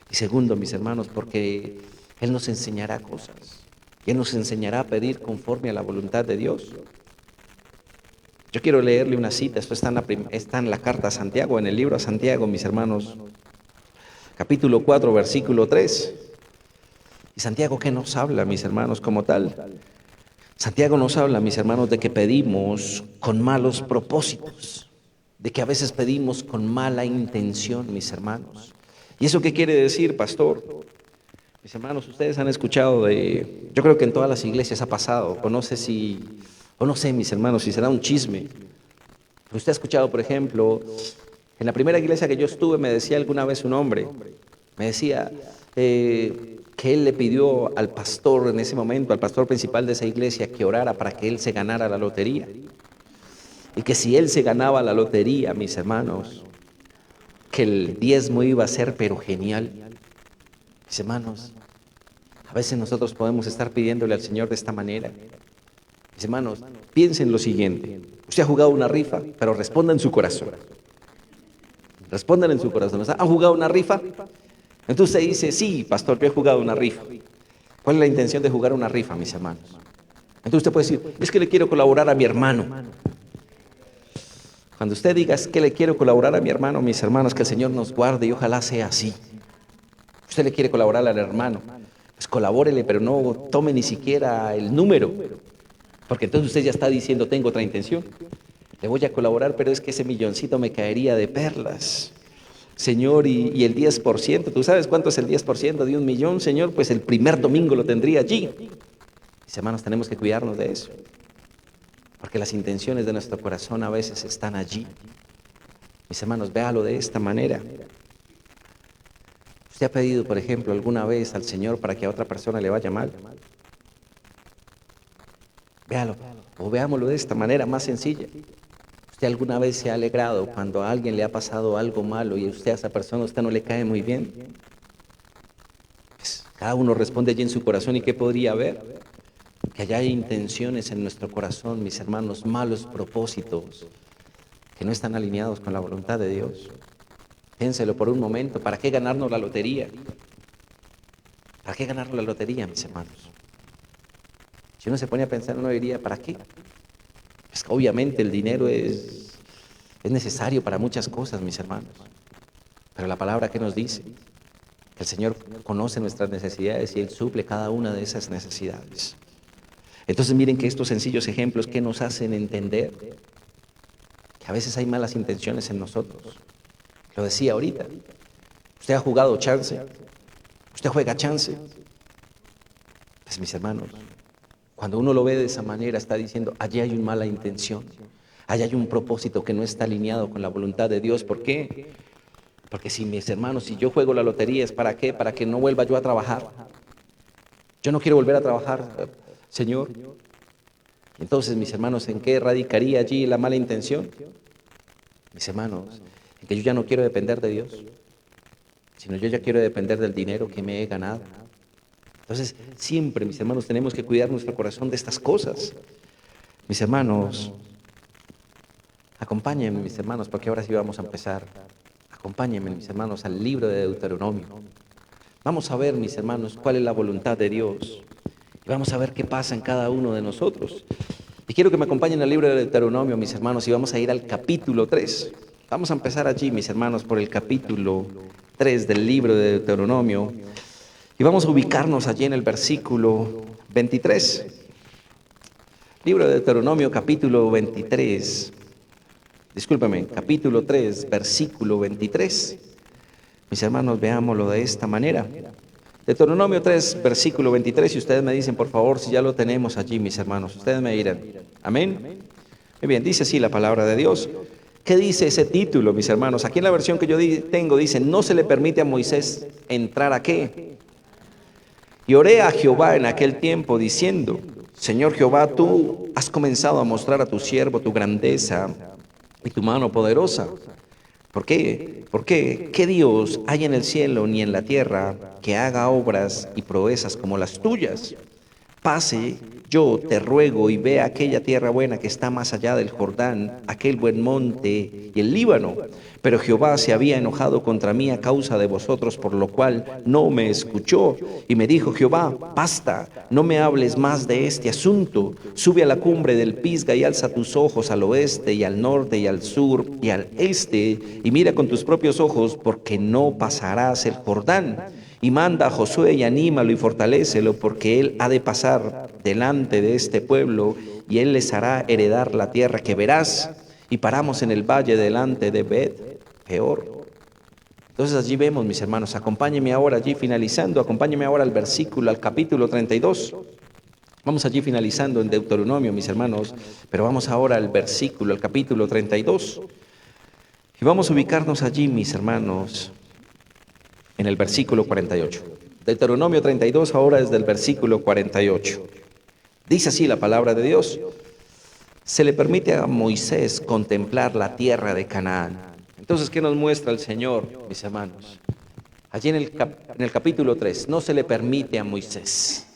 Y segundo, mis hermanos, porque Él nos enseñará cosas. Y Él nos enseñará a pedir conforme a la voluntad de Dios. Yo quiero leerle una cita. Esto está en la carta a Santiago, en el libro a Santiago, mis hermanos. Capítulo 4, versículo 3. Y Santiago, ¿qué nos habla, mis hermanos, como tal? Santiago nos habla, mis hermanos, de que pedimos con malos propósitos, de que a veces pedimos con mala intención, mis hermanos. ¿Y eso qué quiere decir, pastor? Mis hermanos, ustedes han escuchado yo creo que en todas las iglesias ha pasado, o no sé, mis hermanos, si será un chisme. Pero usted ha escuchado, por ejemplo, en la primera iglesia que yo estuve, me decía alguna vez un hombre, me decía, ¿qué que él le pidió al pastor en ese momento, al pastor principal de esa iglesia, que orara para que él se ganara la lotería. Y que si él se ganaba la lotería, mis hermanos, que el diezmo iba a ser pero genial. Mis hermanos, a veces nosotros podemos estar pidiéndole al Señor de esta manera. Mis hermanos, piensen lo siguiente. Usted ha jugado una rifa, pero responda en su corazón. Respondan en su corazón. ¿Han jugado una rifa? Entonces usted dice, sí, pastor, yo he jugado una rifa. ¿Cuál es la intención de jugar una rifa, mis hermanos? Entonces usted puede decir, es que le quiero colaborar a mi hermano. Cuando usted diga, es que le quiero colaborar a mi hermano, mis hermanos, que el Señor nos guarde y ojalá sea así. Usted le quiere colaborar al hermano, pues colabórele, pero no tome ni siquiera el número. Porque entonces usted ya está diciendo, tengo otra intención. Le voy a colaborar, pero es que ese milloncito me caería de perlas. Señor, y el 10%, ¿tú sabes cuánto es el 10% de 1.000.000, Señor? Pues el primer domingo lo tendría allí. Mis hermanos, tenemos que cuidarnos de eso. Porque las intenciones de nuestro corazón a veces están allí. Mis hermanos, véalo de esta manera. ¿Usted ha pedido, por ejemplo, alguna vez al Señor para que a otra persona le vaya mal? Véalo, o veámoslo de esta manera más sencilla. ¿Usted alguna vez se ha alegrado cuando a alguien le ha pasado algo malo y a esa persona no le cae muy bien? Pues cada uno responde allí en su corazón. ¿Y qué podría haber? Que allá hay intenciones en nuestro corazón, mis hermanos, malos propósitos que no están alineados con la voluntad de Dios. Piénselo por un momento. ¿Para qué ganarnos la lotería? ¿Para qué ganarnos la lotería, mis hermanos? Si uno se pone a pensar, uno diría, ¿para qué? Pues obviamente el dinero es necesario para muchas cosas, mis hermanos. Pero la palabra que nos dice, que el Señor conoce nuestras necesidades y Él suple cada una de esas necesidades. Entonces miren que estos sencillos ejemplos que nos hacen entender que a veces hay malas intenciones en nosotros. Lo decía ahorita, usted ha jugado chance, usted juega chance. Pues mis hermanos, cuando uno lo ve de esa manera está diciendo, allí hay una mala intención, allí hay un propósito que no está alineado con la voluntad de Dios. ¿Por qué? Porque si mis hermanos, si yo juego la lotería, ¿es para qué? Para que no vuelva yo a trabajar. Yo no quiero volver a trabajar, Señor. Entonces, mis hermanos, ¿en qué radicaría allí la mala intención? Mis hermanos, en que yo ya no quiero depender de Dios, sino yo ya quiero depender del dinero que me he ganado. Entonces, siempre, mis hermanos, tenemos que cuidar nuestro corazón de estas cosas. Mis hermanos, acompáñenme, mis hermanos, porque ahora sí vamos a empezar. Acompáñenme, mis hermanos, al libro de Deuteronomio. Vamos a ver, mis hermanos, cuál es la voluntad de Dios. Y vamos a ver qué pasa en cada uno de nosotros. Y quiero que me acompañen al libro de Deuteronomio, mis hermanos, y vamos a ir al capítulo 3. Vamos a empezar allí, mis hermanos, por el capítulo 3 del libro de Deuteronomio. Y vamos a ubicarnos allí en el versículo 23. Libro de Deuteronomio, capítulo 23. Discúlpeme, capítulo 3, versículo 23. Mis hermanos, veámoslo de esta manera. Deuteronomio 3, versículo 23, y ustedes me dicen, por favor, si ya lo tenemos allí, mis hermanos. Ustedes me dirán, amén. Muy bien, dice así la palabra de Dios. ¿Qué dice ese título, mis hermanos? Aquí en la versión que yo tengo dice, no se le permite a Moisés entrar ¿a qué? Y oré a Jehová en aquel tiempo diciendo, Señor Jehová, tú has comenzado a mostrar a tu siervo tu grandeza y tu mano poderosa. ¿Por qué? ¿Por qué? ¿Qué Dios hay en el cielo ni en la tierra que haga obras y proezas como las tuyas? Pase, yo te ruego, y vea aquella tierra buena que está más allá del Jordán, aquel buen monte y el Líbano. Pero Jehová se había enojado contra mí a causa de vosotros, por lo cual no me escuchó. Y me dijo Jehová, basta, no me hables más de este asunto. Sube a la cumbre del Pisga y alza tus ojos al oeste y al norte y al sur y al este, y mira con tus propios ojos, porque no pasarás el Jordán. Y manda a Josué y anímalo y fortalécelo, porque él ha de pasar delante de este pueblo y él les hará heredar la tierra que verás. Y paramos en el valle delante de Bet-peor. Entonces allí vemos, mis hermanos, acompáñenme ahora allí finalizando, acompáñenme ahora al versículo, al capítulo 32. Vamos allí finalizando en Deuteronomio, mis hermanos, pero vamos ahora al versículo, al capítulo 32. Y vamos a ubicarnos allí, mis hermanos, en el versículo 48. Deuteronomio 32 ahora es del versículo 48. Dice así la palabra de Dios. Se le permite a Moisés contemplar la tierra de Canaán. Entonces, ¿qué nos muestra el Señor, mis hermanos? Allí en el capítulo 3, no se le permite a Moisés.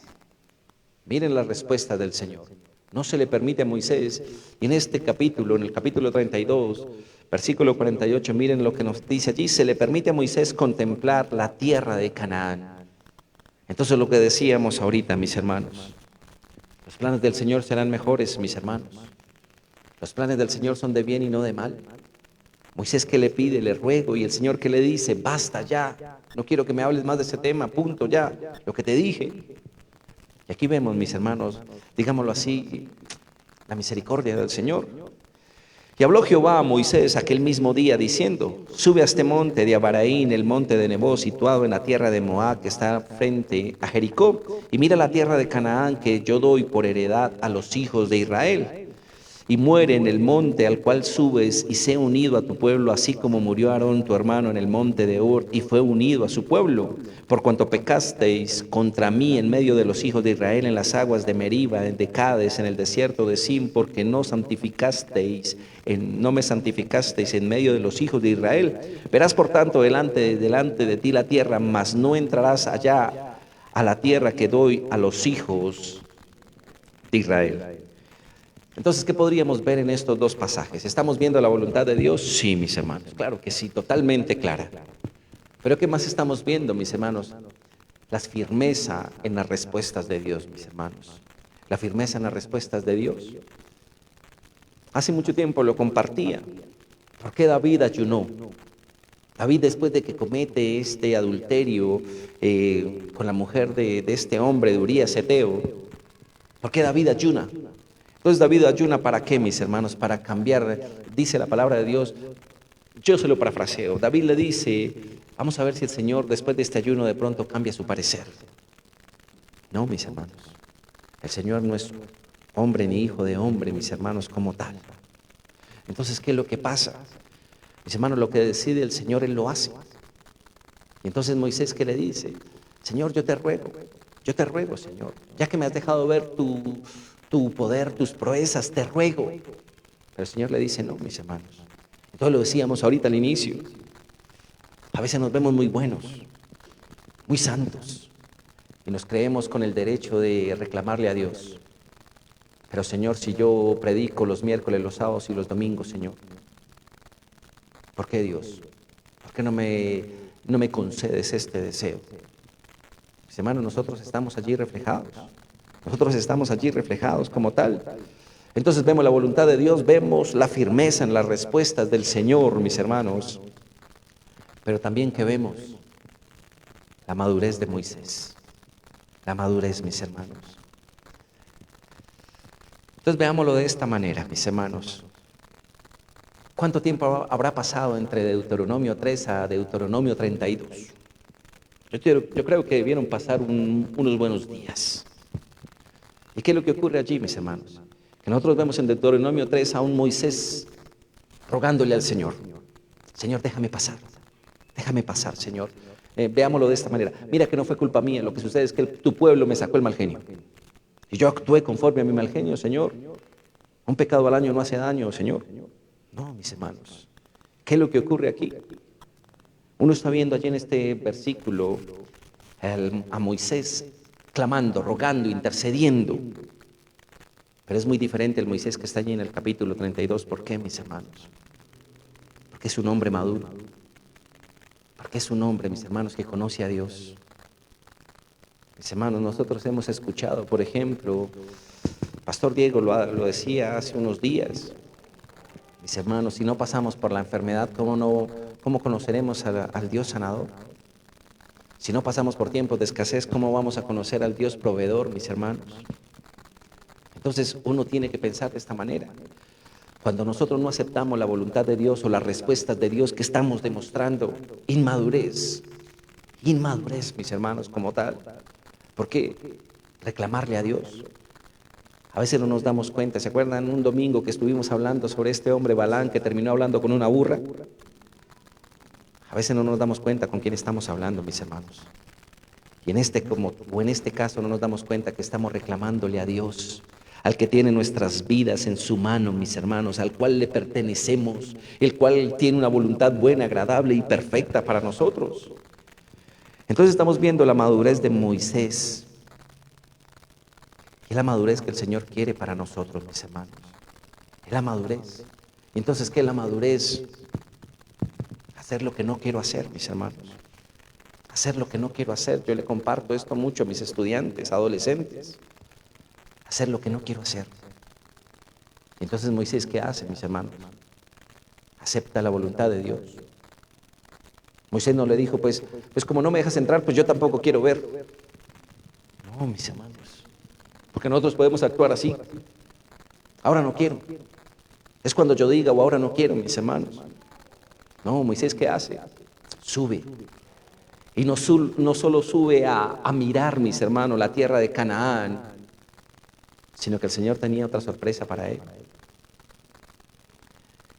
Miren la respuesta del Señor. No se le permite a Moisés. Y en este capítulo, en el capítulo 32, versículo 48, miren lo que nos dice allí. Se le permite a Moisés contemplar la tierra de Canaán. Entonces, lo que decíamos ahorita, mis hermanos, los planes del Señor serán mejores, mis hermanos. Los planes del Señor son de bien y no de mal. Moisés que le pide, le ruego, y el Señor que le dice, basta ya, no quiero que me hables más de ese tema, punto, ya, lo que te dije. Y aquí vemos, mis hermanos, digámoslo así, la misericordia del Señor. Y habló Jehová a Moisés aquel mismo día diciendo, sube a este monte de Abaraín, el monte de Nebo, situado en la tierra de Moab, que está frente a Jericó, y mira la tierra de Canaán que yo doy por heredad a los hijos de Israel. Y muere en el monte al cual subes y sé unido a tu pueblo, así como murió Aarón tu hermano en el monte de Hor y fue unido a su pueblo, por cuanto pecasteis contra mí en medio de los hijos de Israel en las aguas de Meriba, de Cades, en el desierto de Sin, porque no me santificasteis en medio de los hijos de Israel. Verás por tanto delante de ti la tierra, mas no entrarás allá a la tierra que doy a los hijos de Israel. Entonces, ¿qué podríamos ver en estos dos pasajes? ¿Estamos viendo la voluntad de Dios? Sí, mis hermanos, claro que sí, totalmente clara. Pero ¿qué más estamos viendo, mis hermanos? La firmeza en las respuestas de Dios, mis hermanos. La firmeza en las respuestas de Dios. Hace mucho tiempo lo compartía. ¿Por qué David ayunó? David, después de que comete este adulterio con la mujer de este hombre, de Urías Eteo, ¿por qué David ayuna? Entonces David ayuna ¿para qué, mis hermanos? Para cambiar, dice la palabra de Dios. Yo se lo parafraseo. David le dice, vamos a ver si el Señor después de este ayuno de pronto cambia su parecer. No, mis hermanos. El Señor no es hombre ni hijo de hombre, mis hermanos, como tal. Entonces, ¿qué es lo que pasa? Mis hermanos, lo que decide el Señor, Él lo hace. Y entonces Moisés, ¿qué le dice? Señor, yo te ruego, Señor, ya que me has dejado ver tu poder, tus proezas, te ruego. Pero el Señor le dice, no, mis hermanos. Entonces lo decíamos ahorita al inicio. A veces nos vemos muy buenos, muy santos, y nos creemos con el derecho de reclamarle a Dios. Pero Señor, si yo predico los miércoles, los sábados y los domingos, Señor, ¿por qué Dios? ¿Por qué no me concedes este deseo? Mis hermanos, nosotros estamos allí reflejados. Nosotros estamos allí reflejados como tal. Entonces vemos la voluntad de Dios, vemos la firmeza en las respuestas del Señor, mis hermanos. Pero también que vemos la madurez de Moisés. La madurez, mis hermanos. Entonces veámoslo de esta manera, mis hermanos. ¿Cuánto tiempo habrá pasado entre Deuteronomio 3 a Deuteronomio 32? Yo creo que debieron pasar unos buenos días. ¿Y qué es lo que ocurre allí, mis hermanos? Que nosotros vemos en Deuteronomio 3 a un Moisés rogándole al Señor. Señor, déjame pasar, Señor. Veámoslo de esta manera. Mira que no fue culpa mía, lo que sucede es que tu pueblo me sacó el mal genio. Y yo actué conforme a mi mal genio, Señor. Un pecado al año no hace daño, Señor. No, mis hermanos. ¿Qué es lo que ocurre aquí? Uno está viendo allí en este versículo a Moisés clamando, rogando, intercediendo. Pero es muy diferente el Moisés que está allí en el capítulo 32. ¿Por qué, mis hermanos? Porque es un hombre maduro. Porque es un hombre, mis hermanos, que conoce a Dios. Mis hermanos, nosotros hemos escuchado, por ejemplo, Pastor Diego lo decía hace unos días. Mis hermanos, si no pasamos por la enfermedad, ¿cómo conoceremos al Dios sanador? Si no pasamos por tiempos de escasez, ¿cómo vamos a conocer al Dios proveedor, mis hermanos? Entonces uno tiene que pensar de esta manera. Cuando nosotros no aceptamos la voluntad de Dios o las respuestas de Dios, que estamos demostrando inmadurez, mis hermanos, como tal. ¿Por qué? Reclamarle a Dios. A veces no nos damos cuenta. ¿Se acuerdan un domingo que estuvimos hablando sobre este hombre Balán que terminó hablando con una burra? A veces no nos damos cuenta con quién estamos hablando, mis hermanos. Y en este caso no nos damos cuenta que estamos reclamándole a Dios, al que tiene nuestras vidas en su mano, mis hermanos, al cual le pertenecemos, el cual tiene una voluntad buena, agradable y perfecta para nosotros. Entonces estamos viendo la madurez de Moisés y la madurez que el Señor quiere para nosotros, mis hermanos. Es la madurez. Entonces, ¿qué es la madurez? Hacer lo que no quiero hacer, mis hermanos. Hacer lo que no quiero hacer. Yo le comparto esto mucho a mis estudiantes, adolescentes. Hacer lo que no quiero hacer. Entonces Moisés, ¿qué hace, mis hermanos? Acepta la voluntad de Dios. Moisés no le dijo, pues como no me dejas entrar, pues yo tampoco quiero ver. No, mis hermanos. Porque nosotros podemos actuar así. Ahora no quiero. Es cuando yo diga, o ahora no quiero, mis hermanos. No, Moisés, ¿qué hace? Sube. Y no solo sube a mirar, mis hermanos, la tierra de Canaán, sino que el Señor tenía otra sorpresa para él.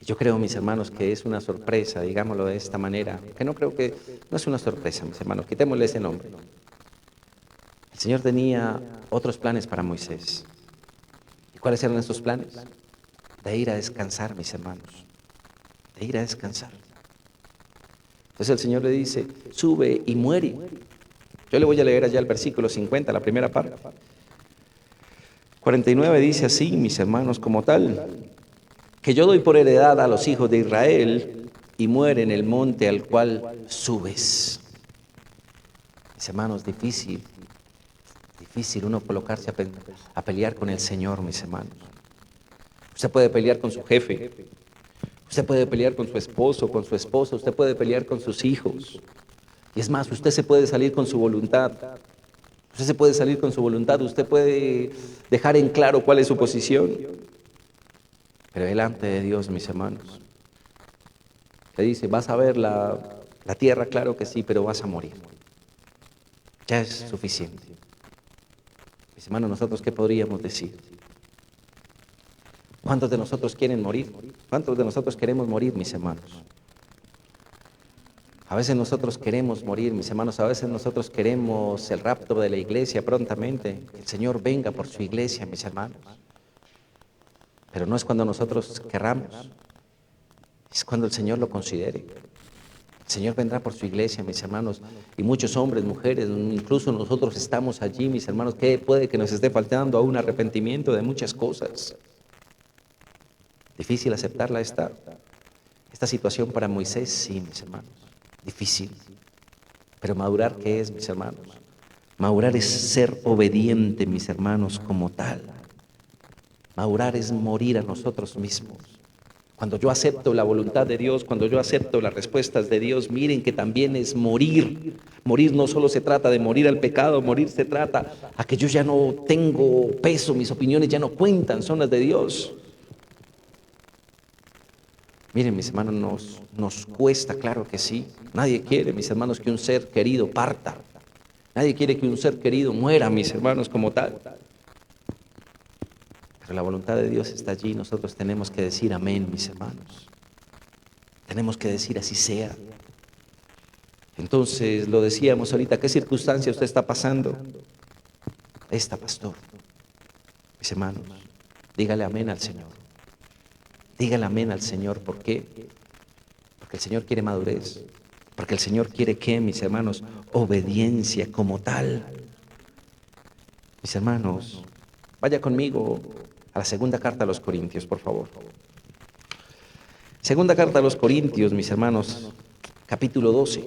Y yo creo, mis hermanos, que es una sorpresa, digámoslo de esta manera, que no es una sorpresa, mis hermanos, quitémosle ese nombre. El Señor tenía otros planes para Moisés. ¿Y cuáles eran esos planes? De ir a descansar, mis hermanos, de ir a descansar. Entonces el Señor le dice, sube y muere. Yo le voy a leer allá el versículo 50, la primera parte. 49 dice así, mis hermanos, como tal, que yo doy por heredad a los hijos de Israel y muere en el monte al cual subes. Mis hermanos, difícil uno colocarse a pelear con el Señor, mis hermanos. Usted puede pelear con su jefe, usted puede pelear con su esposo, con su esposa, usted puede pelear con sus hijos. Y es más, usted se puede salir con su voluntad. Usted se puede salir con su voluntad, usted puede dejar en claro cuál es su posición. Pero delante de Dios, mis hermanos, le dice, vas a ver la tierra, claro que sí, pero vas a morir. Ya es suficiente. Mis hermanos, ¿nosotros qué podríamos decir? ¿Cuántos de nosotros quieren morir? ¿Cuántos de nosotros queremos morir, mis hermanos? A veces nosotros queremos morir, mis hermanos, a veces nosotros queremos el rapto de la iglesia prontamente, que el Señor venga por su iglesia, mis hermanos. Pero no es cuando nosotros querramos, es cuando el Señor lo considere. El Señor vendrá por su iglesia, mis hermanos, y muchos hombres, mujeres, incluso nosotros estamos allí, mis hermanos, que puede que nos esté faltando aún arrepentimiento de muchas cosas. Difícil aceptarla esta situación para Moisés, sí, mis hermanos, difícil. Pero madurar, ¿qué es, mis hermanos? Madurar es ser obediente, mis hermanos, como tal. Madurar es morir a nosotros mismos. Cuando yo acepto la voluntad de Dios, cuando yo acepto las respuestas de Dios, miren que también es morir. Morir no solo se trata de morir al pecado, morir se trata a que yo ya no tengo peso, mis opiniones ya no cuentan, son las de Dios. Miren, mis hermanos, nos cuesta, claro que sí. Nadie quiere, mis hermanos, que un ser querido parta. Nadie quiere que un ser querido muera, mis hermanos, como tal. Pero la voluntad de Dios está allí. Nosotros tenemos que decir amén, mis hermanos. Tenemos que decir así sea. Entonces, lo decíamos ahorita, ¿qué circunstancia usted está pasando? Esta, pastor. Mis hermanos, dígale amén al Señor. Dígale amén al Señor. ¿Por qué? Porque el Señor quiere madurez. Porque el Señor quiere, ¿qué, mis hermanos? Obediencia como tal. Mis hermanos, vaya conmigo a la segunda carta a los Corintios, por favor. Segunda carta a los Corintios, mis hermanos, capítulo 12.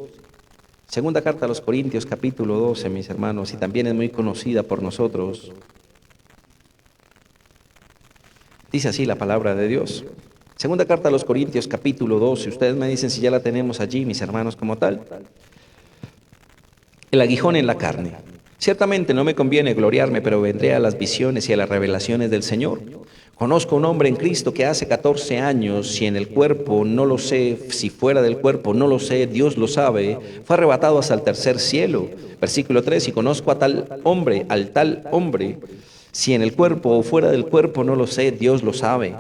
Segunda carta a los Corintios, capítulo 12, mis hermanos, y también es muy conocida por nosotros. Dice así la palabra de Dios. Segunda carta a los Corintios, capítulo 12. Ustedes me dicen si ya la tenemos allí, mis hermanos, como tal. El aguijón en la carne. Ciertamente no me conviene gloriarme, pero vendré a las visiones y a las revelaciones del Señor. Conozco un hombre en Cristo que hace 14 años, si en el cuerpo no lo sé, si fuera del cuerpo no lo sé, Dios lo sabe, fue arrebatado hasta el tercer cielo. Versículo 3, y conozco a tal hombre, al tal hombre, si en el cuerpo o fuera del cuerpo no lo sé, Dios lo sabe,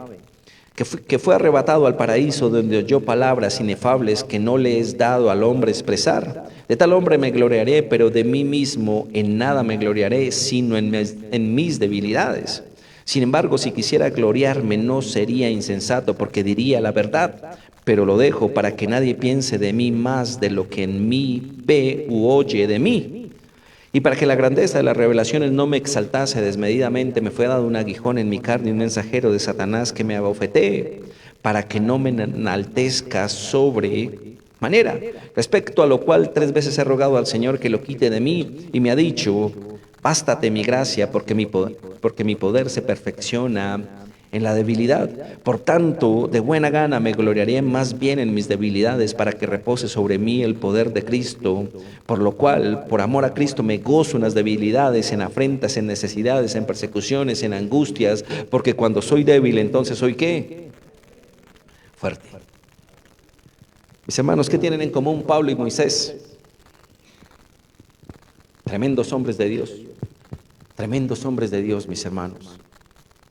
que fue arrebatado al paraíso donde oyó palabras inefables que no le es dado al hombre expresar. De tal hombre me gloriaré, pero de mí mismo en nada me gloriaré, sino en mis debilidades. Sin embargo, si quisiera gloriarme, no sería insensato, porque diría la verdad, pero lo dejo para que nadie piense de mí más de lo que en mí ve u oye de mí. Y para que la grandeza de las revelaciones no me exaltase desmedidamente, me fue dado un aguijón en mi carne, un mensajero de Satanás que me abofetee, para que no me enaltezca sobre manera. Respecto a lo cual 3 veces he rogado al Señor que lo quite de mí, y me ha dicho: bástate mi gracia, porque mi poder se perfecciona en la debilidad. Por tanto, de buena gana me gloriaré más bien en mis debilidades, para que repose sobre mí el poder de Cristo. Por lo cual, por amor a Cristo, me gozo en las debilidades, en afrentas, en necesidades, en persecuciones, en angustias, porque cuando soy débil, entonces ¿soy qué? Fuerte. Mis hermanos, ¿qué tienen en común Pablo y Moisés? Tremendos hombres de Dios. Tremendos hombres de Dios, mis hermanos.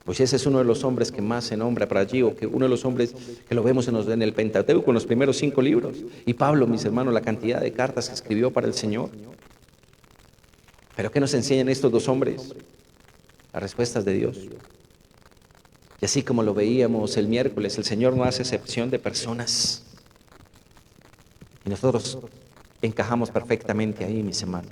Moisés es uno de los hombres que más se nombra para allí, o que uno de los hombres que lo vemos en el Pentateuco, en los primeros 5 libros. Y Pablo, mis hermanos, la cantidad de cartas que escribió para el Señor. ¿Pero qué nos enseñan estos dos hombres? Las respuestas de Dios. Y así como lo veíamos el miércoles, el Señor no hace excepción de personas. Y nosotros encajamos perfectamente ahí, mis hermanos.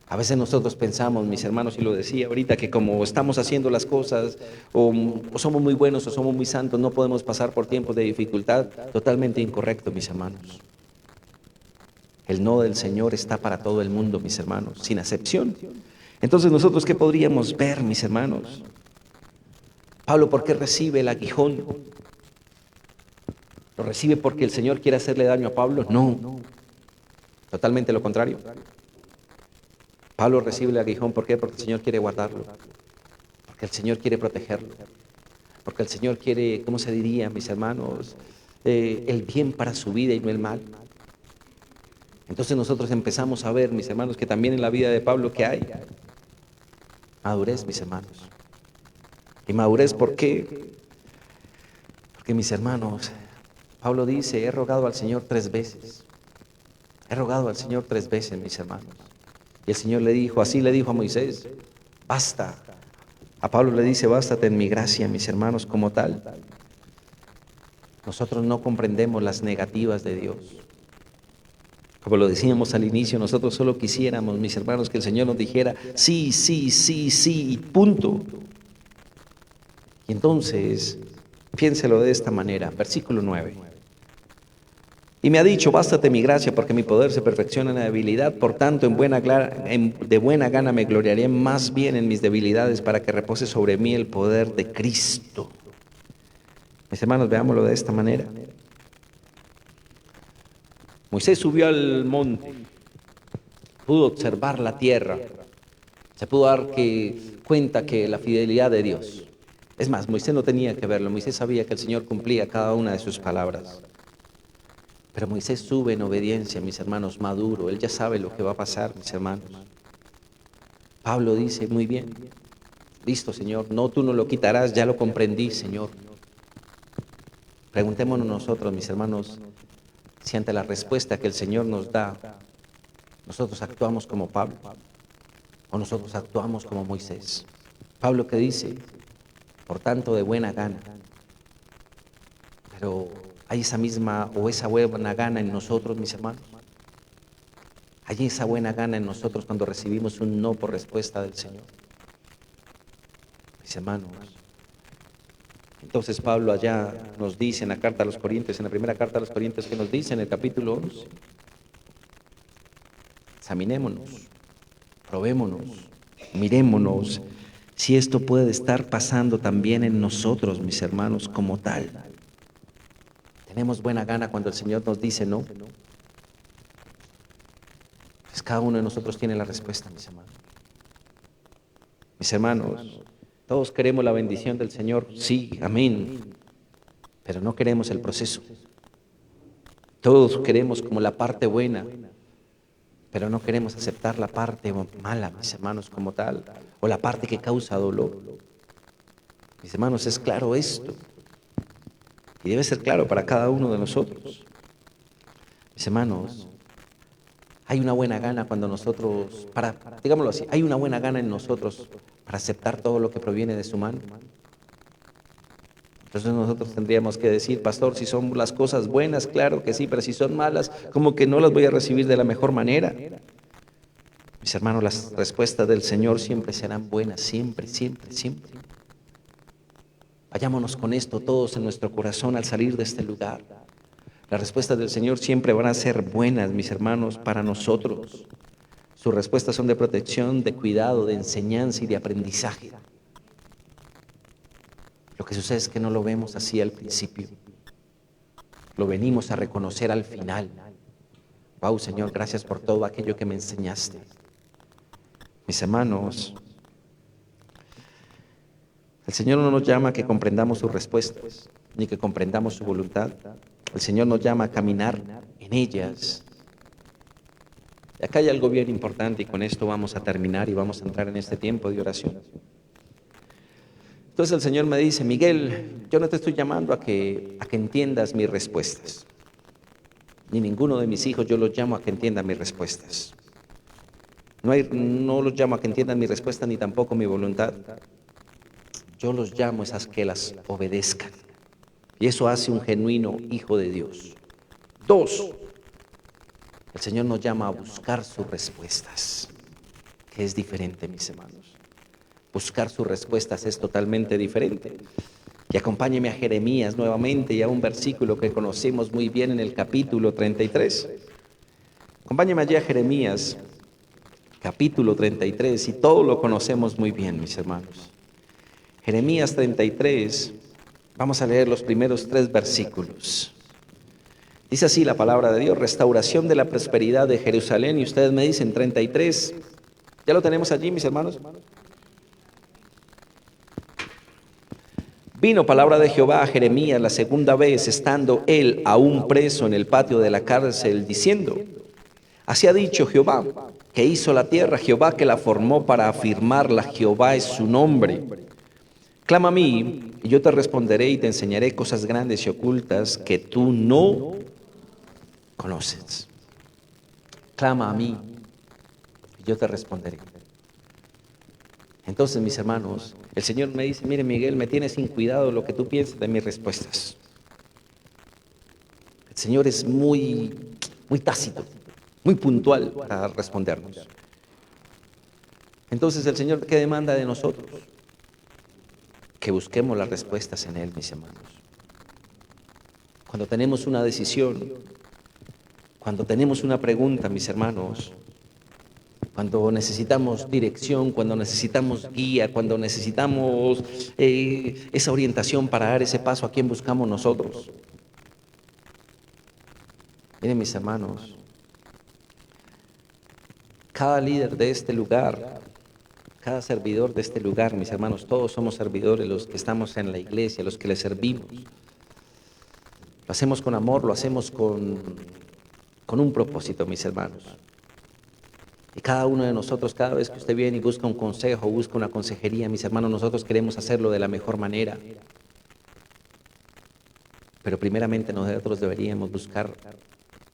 A veces nosotros pensamos, mis hermanos, y lo decía ahorita, que como estamos haciendo las cosas, o somos muy buenos o somos muy santos, no podemos pasar por tiempos de dificultad. Totalmente incorrecto, mis hermanos. El no del Señor está para todo el mundo, mis hermanos, sin excepción. Entonces, ¿nosotros qué podríamos ver, mis hermanos? Pablo, ¿por qué recibe el aguijón? ¿Lo recibe porque el Señor quiere hacerle daño a Pablo? No, totalmente lo contrario. Pablo recibe el aguijón, ¿por qué? Porque el Señor quiere guardarlo, porque el Señor quiere protegerlo, porque el Señor quiere, ¿cómo se diría, mis hermanos? El bien para su vida y no el mal. Entonces nosotros empezamos a ver, mis hermanos, que también en la vida de Pablo, ¿qué hay? Madurez, mis hermanos. ¿Y madurez por qué? Porque, mis hermanos, Pablo dice: he rogado al Señor 3 veces. He rogado al Señor 3 veces, mis hermanos. Y el Señor le dijo, así le dijo a Moisés: basta. A Pablo le dice: bástate en mi gracia, mis hermanos, como tal. Nosotros no comprendemos las negativas de Dios. Como lo decíamos al inicio, nosotros solo quisiéramos, mis hermanos, que el Señor nos dijera sí, sí, sí, sí, y punto. Y entonces, piénselo de esta manera, versículo 9. Y me ha dicho: bástate mi gracia, porque mi poder se perfecciona en la debilidad. Por tanto, de buena gana me gloriaré más bien en mis debilidades, para que repose sobre mí el poder de Cristo. Mis hermanos, veámoslo de esta manera. Moisés subió al monte, pudo observar la tierra, se pudo dar cuenta que la fidelidad de Dios. Es más, Moisés no tenía que verlo, Moisés sabía que el Señor cumplía cada una de sus palabras. Pero Moisés sube en obediencia, mis hermanos, maduro. Él ya sabe lo que va a pasar, mis hermanos. Pablo dice: muy bien, listo, Señor. No, tú no lo quitarás, ya lo comprendí, Señor. Preguntémonos nosotros, mis hermanos, si ante la respuesta que el Señor nos da, nosotros actuamos como Pablo o nosotros actuamos como Moisés. Pablo, ¿qué dice? Por tanto, de buena gana. Pero ¿hay esa misma o esa buena gana en nosotros, mis hermanos? ¿Hay esa buena gana en nosotros cuando recibimos un no por respuesta del Señor? Mis hermanos. Entonces Pablo allá nos dice en la carta a los Corintios, en la primera carta a los Corintios, que nos dice en el capítulo 11: examinémonos, probémonos, mirémonos si esto puede estar pasando también en nosotros, mis hermanos, como tal. ¿Tenemos buena gana cuando el Señor nos dice no? Pues cada uno de nosotros tiene la respuesta, mis hermanos. Mis hermanos, todos queremos la bendición del Señor, sí, amén, pero no queremos el proceso. Todos queremos como la parte buena, pero no queremos aceptar la parte mala, mis hermanos, como tal, o la parte que causa dolor. Mis hermanos, es claro esto, y debe ser claro para cada uno de nosotros. Mis hermanos, Hay una buena gana cuando nosotros, digámoslo así, hay una buena gana en nosotros para aceptar todo lo que proviene de su mano. Entonces nosotros tendríamos que decir, pastor, si son las cosas buenas, claro que sí, pero si son malas, como que no las voy a recibir de la mejor manera. Mis hermanos, las respuestas del Señor siempre serán buenas, siempre, siempre, siempre. Vayámonos con esto todos en nuestro corazón al salir de este lugar. Las respuestas del Señor siempre van a ser buenas, mis hermanos, para nosotros. Sus respuestas son de protección, de cuidado, de enseñanza y de aprendizaje. Lo que sucede es que no lo vemos así al principio. Lo venimos a reconocer al final. Wow, Señor, gracias por todo aquello que me enseñaste. Mis hermanos, el Señor no nos llama a que comprendamos sus respuestas, ni que comprendamos su voluntad. El Señor nos llama a caminar en ellas. Y acá hay algo bien importante y con esto vamos a terminar y vamos a entrar en este tiempo de oración. Entonces el Señor me dice, Miguel, yo no te estoy llamando a que entiendas mis respuestas. Ni ninguno de mis hijos yo los llamo a que entiendan mis respuestas. No los llamo a que entiendan mi respuesta ni tampoco mi voluntad. Yo los llamo a que las obedezcan. Y eso hace un genuino hijo de Dios. 2, el Señor nos llama a buscar sus respuestas, que es diferente, mis hermanos. Buscar sus respuestas es totalmente diferente. Y acompáñeme a Jeremías nuevamente y a un versículo que conocemos muy bien en el capítulo 33. Acompáñeme allí a Jeremías, capítulo 33, y todo lo conocemos muy bien, mis hermanos. Jeremías 33, vamos a leer los primeros 3 versículos. Dice así la palabra de Dios, restauración de la prosperidad de Jerusalén, y ustedes me dicen 33, ¿ya lo tenemos allí, mis hermanos? Vino palabra de Jehová a Jeremías la segunda vez, estando él aún preso en el patio de la cárcel, diciendo, así ha dicho Jehová, que hizo la tierra, Jehová que la formó para afirmarla, Jehová es su nombre. Clama a mí, y yo te responderé y te enseñaré cosas grandes y ocultas que tú no conoces. Clama a mí, y yo te responderé. Entonces, mis hermanos, el Señor me dice, mire Miguel, me tienes sin cuidado lo que tú piensas de mis respuestas. El Señor es muy tácito, muy puntual para respondernos. Entonces, el Señor, ¿qué demanda de nosotros? Que busquemos las respuestas en Él, mis hermanos. Cuando tenemos una decisión, cuando tenemos una pregunta, mis hermanos, cuando necesitamos dirección, cuando necesitamos guía, cuando necesitamos esa orientación para dar ese paso, ¿a quién buscamos nosotros? Miren, mis hermanos, cada líder de este lugar, cada servidor de este lugar, mis hermanos, todos somos servidores, los que estamos en la iglesia, los que le servimos. Lo hacemos con amor, lo hacemos con un propósito, mis hermanos. Y cada uno de nosotros, cada vez que usted viene y busca un consejo, busca una consejería, mis hermanos, nosotros queremos hacerlo de la mejor manera. Pero primeramente nosotros deberíamos buscar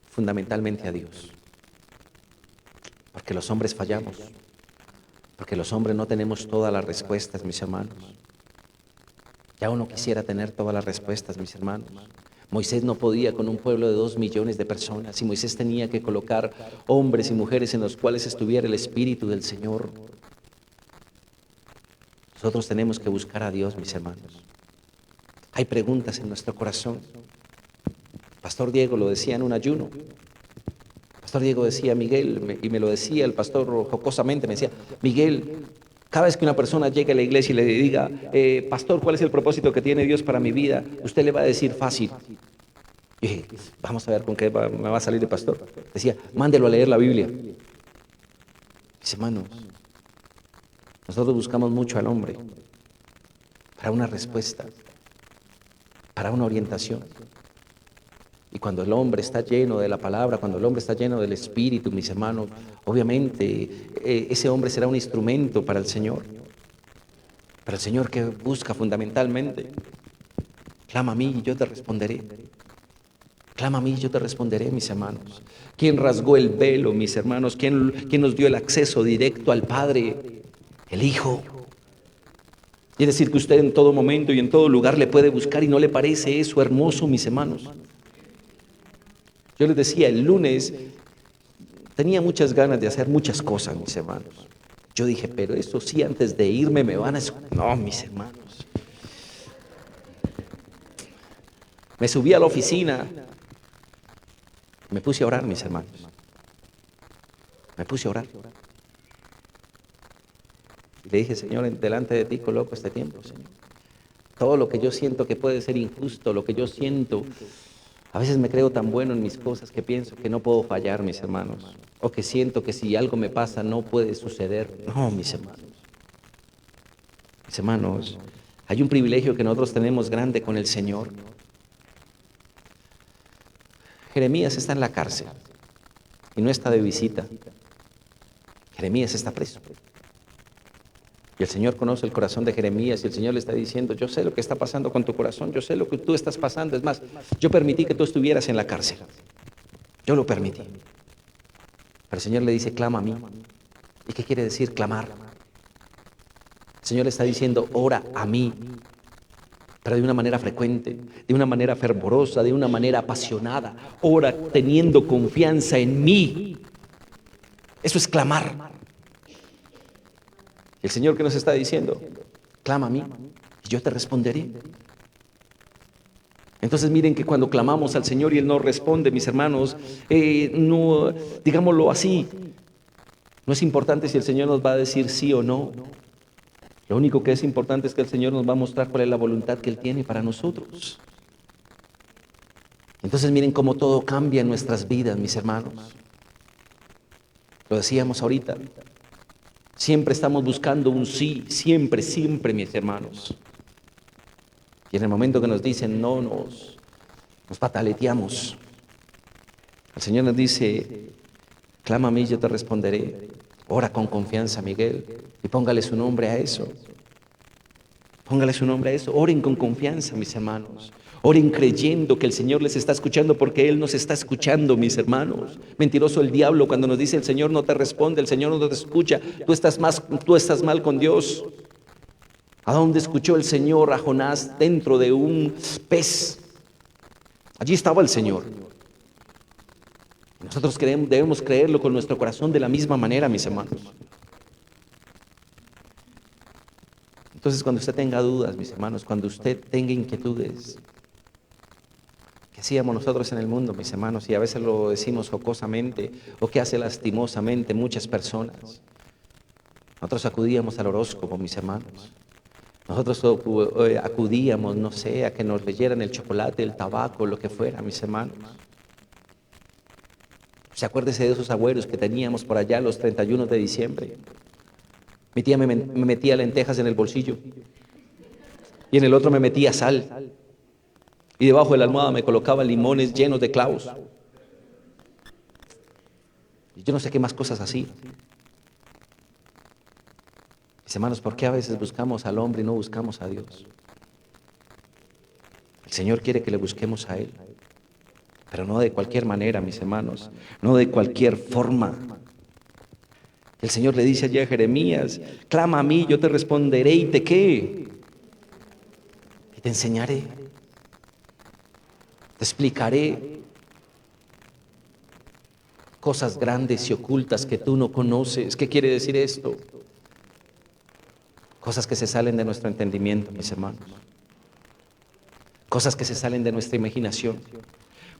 fundamentalmente a Dios. Porque los hombres fallamos. Porque los hombres no tenemos todas las respuestas, mis hermanos. Ya uno quisiera tener todas las respuestas, mis hermanos. Moisés no podía con un pueblo de 2 millones de personas y Moisés tenía que colocar hombres y mujeres en los cuales estuviera el Espíritu del Señor. Nosotros tenemos que buscar a Dios, mis hermanos. Hay preguntas en nuestro corazón. Pastor Diego lo decía en un ayuno. Pastor Diego decía, Miguel, y me lo decía el pastor jocosamente, me decía, Miguel, cada vez que una persona llegue a la iglesia y le diga, pastor, ¿cuál es el propósito que tiene Dios para mi vida? Usted le va a decir fácil. Y dije, vamos a ver con qué me va a salir de pastor. Decía, mándelo a leer la Biblia. Mis hermanos, nosotros buscamos mucho al hombre para una respuesta, para una orientación. Y cuando el hombre está lleno de la palabra, cuando el hombre está lleno del Espíritu, mis hermanos, obviamente ese hombre será un instrumento para el Señor. Para el Señor que busca fundamentalmente. Clama a mí y yo te responderé. Clama a mí, yo te responderé, mis hermanos. ¿Quién rasgó el velo, mis hermanos? ¿Quién nos dio el acceso directo al Padre? El Hijo. Es decir, que usted en todo momento y en todo lugar le puede buscar, y no le parece eso hermoso, mis hermanos. Yo les decía, el lunes tenía muchas ganas de hacer muchas cosas, mis hermanos. Yo dije, pero eso sí, antes de irme me van a... No, mis hermanos. Me subí a la oficina, me puse a orar, mis hermanos. Me puse a orar. Y le dije, Señor, delante de ti coloco este tiempo, Señor. Todo lo que yo siento que puede ser injusto, lo que yo siento, a veces me creo tan bueno en mis cosas que pienso que no puedo fallar, mis hermanos. O que siento que si algo me pasa no puede suceder. No, mis hermanos. Mis hermanos, hay un privilegio que nosotros tenemos grande con el Señor. Jeremías está en la cárcel y no está de visita. Jeremías está preso. Y el Señor conoce el corazón de Jeremías y el Señor le está diciendo, yo sé lo que está pasando con tu corazón, yo sé lo que tú estás pasando. Es más, yo permití que tú estuvieras en la cárcel. Yo lo permití. Pero el Señor le dice, clama a mí. ¿Y qué quiere decir clamar? El Señor le está diciendo, ora a mí. Pero de una manera frecuente, de una manera fervorosa, de una manera apasionada. Ora teniendo confianza en mí. Eso es clamar. El Señor que nos está diciendo, clama a mí y yo te responderé. Entonces miren que cuando clamamos al Señor y Él no responde, mis hermanos, no, digámoslo así, no es importante si el Señor nos va a decir sí o no. Lo único que es importante es que el Señor nos va a mostrar cuál es la voluntad que Él tiene para nosotros. Entonces miren cómo todo cambia en nuestras vidas, mis hermanos. Lo decíamos ahorita. Siempre estamos buscando un sí, siempre, siempre, mis hermanos. Y en el momento que nos dicen no, nos pataleteamos. El Señor nos dice, clama a mí, yo te responderé. Ora con confianza, Miguel, y póngale su nombre a eso. Póngale su nombre a eso. Oren con confianza, mis hermanos. Oren creyendo que el Señor les está escuchando, porque Él nos está escuchando, mis hermanos. Mentiroso el diablo cuando nos dice el Señor no te responde, el Señor no te escucha. Tú estás mal con Dios. ¿A dónde escuchó el Señor a Jonás? Dentro de un pez. Allí estaba el Señor. Nosotros debemos creerlo con nuestro corazón de la misma manera, mis hermanos. Entonces, cuando usted tenga dudas, mis hermanos, cuando usted tenga inquietudes, ¿qué hacíamos nosotros en el mundo, mis hermanos? Y a veces lo decimos jocosamente, o que hace lastimosamente muchas personas. Nosotros acudíamos al horóscopo, mis hermanos. Nosotros acudíamos, no sé, a que nos leyeran el chocolate, el tabaco, lo que fuera, mis hermanos. ¿Se acuérdese de esos agüeros que teníamos por allá los 31 de diciembre? Mi tía me metía lentejas en el bolsillo y en el otro me metía sal. Y debajo de la almohada me colocaba limones llenos de clavos. Y yo no sé qué más cosas así. Mis hermanos, ¿por qué a veces buscamos al hombre y no buscamos a Dios? El Señor quiere que le busquemos a Él, pero no de cualquier manera, mis hermanos, no de cualquier forma. El Señor le dice allí a Jeremías, clama a mí, yo te responderé y te ¿qué? Y te enseñaré, te explicaré cosas grandes y ocultas que tú no conoces. ¿Qué quiere decir esto? Cosas que se salen de nuestro entendimiento, mis hermanos. Cosas que se salen de nuestra imaginación.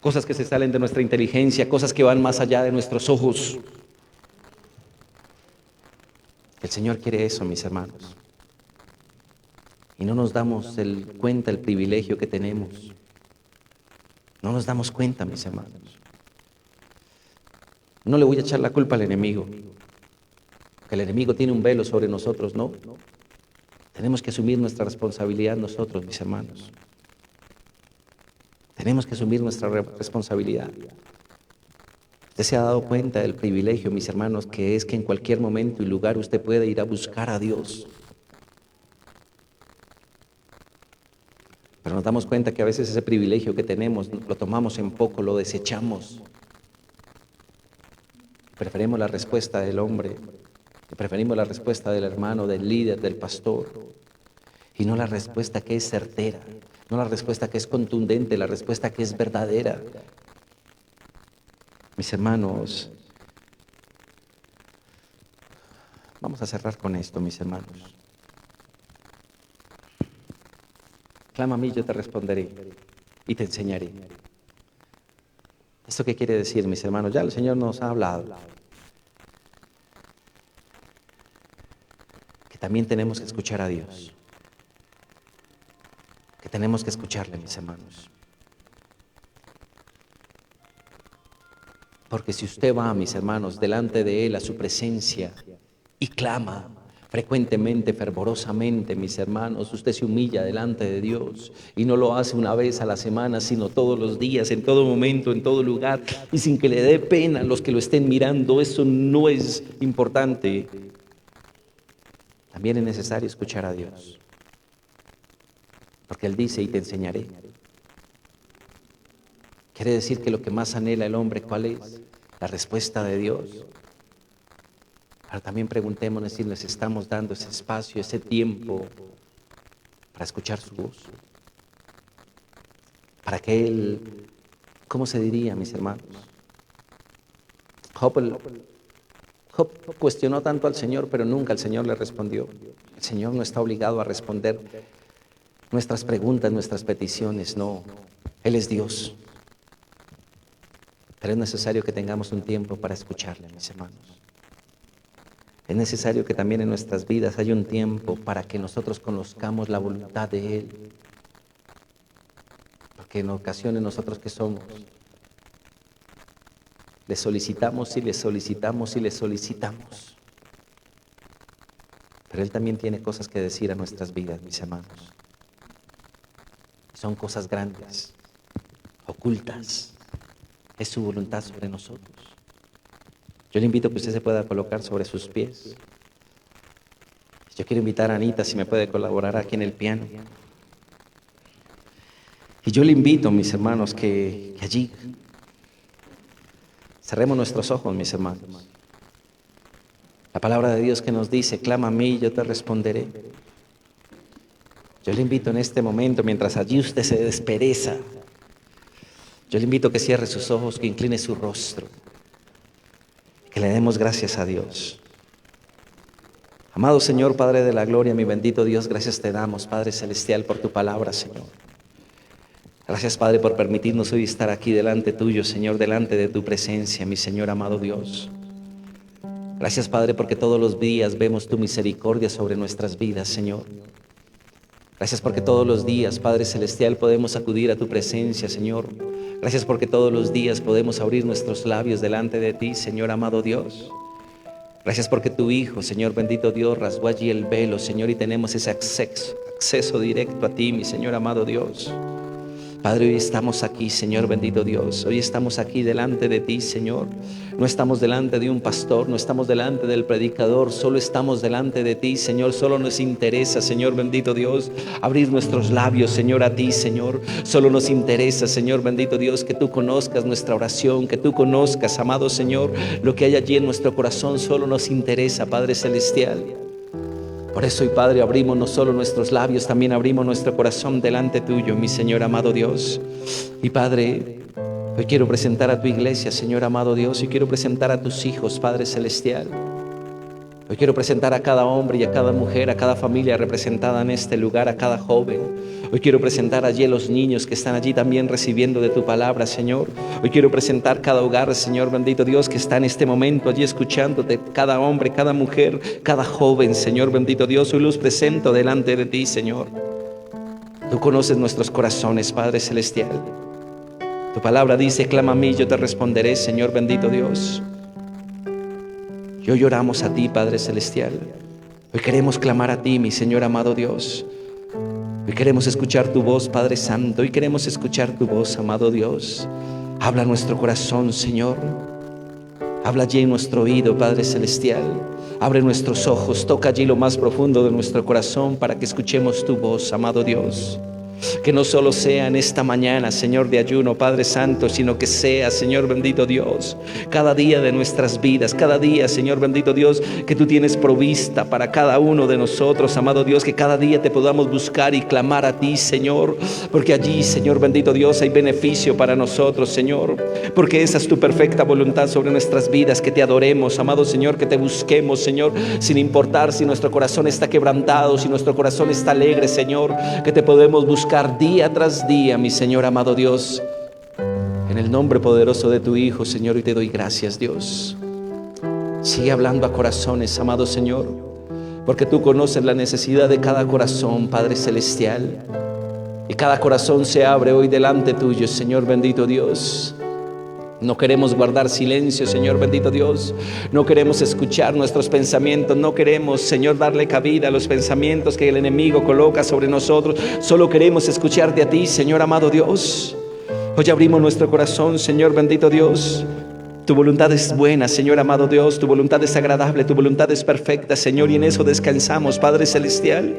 Cosas que se salen de nuestra inteligencia. Cosas que van más allá de nuestros ojos. El Señor quiere eso, mis hermanos. Y no nos damos cuenta del privilegio que tenemos. No nos damos cuenta, mis hermanos. No le voy a echar la culpa al enemigo. Que el enemigo tiene un velo sobre nosotros, no. Tenemos que asumir nuestra responsabilidad nosotros, mis hermanos. Tenemos que asumir nuestra responsabilidad. Usted se ha dado cuenta del privilegio, mis hermanos, que es que en cualquier momento y lugar usted puede ir a buscar a Dios. Pero nos damos cuenta que a veces ese privilegio que tenemos lo tomamos en poco, lo desechamos. Preferimos la respuesta del hombre, preferimos la respuesta del hermano, del líder, del pastor, y no la respuesta que es certera, no la respuesta que es contundente, la respuesta que es verdadera. Mis hermanos, vamos a cerrar con esto, mis hermanos. Clama a mí, yo te responderé y te enseñaré. ¿Esto qué quiere decir, mis hermanos? Ya el Señor nos ha hablado. Que también tenemos que escuchar a Dios. Que tenemos que escucharle, mis hermanos. Porque si usted va, mis hermanos, delante de Él, a su presencia, y clama frecuentemente, fervorosamente, mis hermanos, usted se humilla delante de Dios y no lo hace una vez a la semana, sino todos los días, en todo momento, en todo lugar, y sin que le dé pena a los que lo estén mirando. Eso no es importante. También es necesario escuchar a Dios, porque Él dice: y te enseñaré. Quiere decir que lo que más anhela el hombre, ¿cuál es? La respuesta de Dios. Ahora también preguntémonos si les estamos dando ese espacio, ese tiempo para escuchar su voz. Para que Él, ¿cómo se diría, mis hermanos? Job cuestionó tanto al Señor, pero nunca el Señor le respondió. El Señor no está obligado a responder nuestras preguntas, nuestras peticiones, no. Él es Dios. Pero es necesario que tengamos un tiempo para escucharle, mis hermanos. Es necesario que también en nuestras vidas haya un tiempo para que nosotros conozcamos la voluntad de Él. Porque en ocasiones nosotros, ¿qué somos? Le solicitamos y le solicitamos y le solicitamos. Pero Él también tiene cosas que decir a nuestras vidas, mis hermanos. Son cosas grandes, ocultas. Es su voluntad sobre nosotros. Yo le invito a que usted se pueda colocar sobre sus pies. Yo quiero invitar a Anita si me puede colaborar aquí en el piano. Y yo le invito, mis hermanos, que allí cerremos nuestros ojos, mis hermanos. La palabra de Dios que nos dice: clama a mí y yo te responderé. Yo le invito en este momento, mientras allí usted se despereza, yo le invito a que cierre sus ojos, que incline su rostro, que le demos gracias a Dios. Amado Señor, Padre de la gloria, mi bendito Dios, gracias te damos, Padre celestial, por tu palabra, Señor. Gracias, Padre, por permitirnos hoy estar aquí delante tuyo, Señor, delante de tu presencia, mi Señor amado Dios. Gracias, Padre, porque todos los días vemos tu misericordia sobre nuestras vidas, Señor. Gracias porque todos los días, Padre celestial, podemos acudir a tu presencia, Señor. Gracias porque todos los días podemos abrir nuestros labios delante de ti, Señor amado Dios. Gracias porque tu Hijo, Señor bendito Dios, rasgó allí el velo, Señor, y tenemos ese acceso directo a ti, mi Señor amado Dios. Padre, hoy estamos aquí, Señor bendito Dios. Hoy estamos aquí delante de ti, Señor. No estamos delante de un pastor, no estamos delante del predicador, solo estamos delante de ti, Señor. Solo nos interesa, Señor bendito Dios, abrir nuestros labios, Señor, a ti, Señor. Solo nos interesa, Señor bendito Dios, que tú conozcas nuestra oración, que tú conozcas, amado Señor, lo que hay allí en nuestro corazón. Solo nos interesa, Padre celestial. Por eso hoy, Padre, abrimos no solo nuestros labios, también abrimos nuestro corazón delante tuyo, mi Señor amado Dios. Y Padre, hoy quiero presentar a tu iglesia, Señor amado Dios, y quiero presentar a tus hijos, Padre celestial. Hoy quiero presentar a cada hombre y a cada mujer, a cada familia representada en este lugar, a cada joven. Hoy quiero presentar allí a los niños que están allí también recibiendo de tu palabra, Señor. Hoy quiero presentar cada hogar, Señor bendito Dios, que está en este momento allí escuchándote. Cada hombre, cada mujer, cada joven, Señor bendito Dios. Hoy los presento delante de ti, Señor. Tú conoces nuestros corazones, Padre celestial. Tu palabra dice: clama a mí, yo te responderé, Señor bendito Dios. Y hoy oramos a ti, Padre celestial. Hoy queremos clamar a ti, mi Señor amado Dios. Hoy queremos escuchar tu voz, Padre Santo. Hoy queremos escuchar tu voz, amado Dios. Habla nuestro corazón, Señor. Habla allí en nuestro oído, Padre celestial. Abre nuestros ojos, toca allí lo más profundo de nuestro corazón para que escuchemos tu voz, amado Dios. Que no solo sea en esta mañana, Señor, de ayuno, Padre Santo, sino que sea, Señor bendito Dios, cada día de nuestras vidas, cada día, Señor bendito Dios, que tú tienes provista para cada uno de nosotros, amado Dios, que cada día te podamos buscar y clamar a ti, Señor, porque allí, Señor bendito Dios, hay beneficio para nosotros, Señor, porque esa es tu perfecta voluntad sobre nuestras vidas, que te adoremos, amado Señor, que te busquemos, Señor, sin importar si nuestro corazón está quebrantado, si nuestro corazón está alegre, Señor, que te podemos buscar día tras día, mi Señor amado Dios, en el nombre poderoso de tu Hijo, Señor, y te doy gracias, Dios. Sigue hablando a corazones, amado Señor, porque tú conoces la necesidad de cada corazón, Padre Celestial, y cada corazón se abre hoy delante tuyo, Señor bendito Dios. No queremos guardar silencio, Señor bendito Dios. No queremos escuchar nuestros pensamientos. No queremos, Señor, darle cabida a los pensamientos que el enemigo coloca sobre nosotros. Solo queremos escucharte a ti, Señor amado Dios. Hoy abrimos nuestro corazón, Señor bendito Dios. Tu voluntad es buena, Señor amado Dios. Tu voluntad es agradable, tu voluntad es perfecta, Señor, y en eso descansamos, Padre Celestial.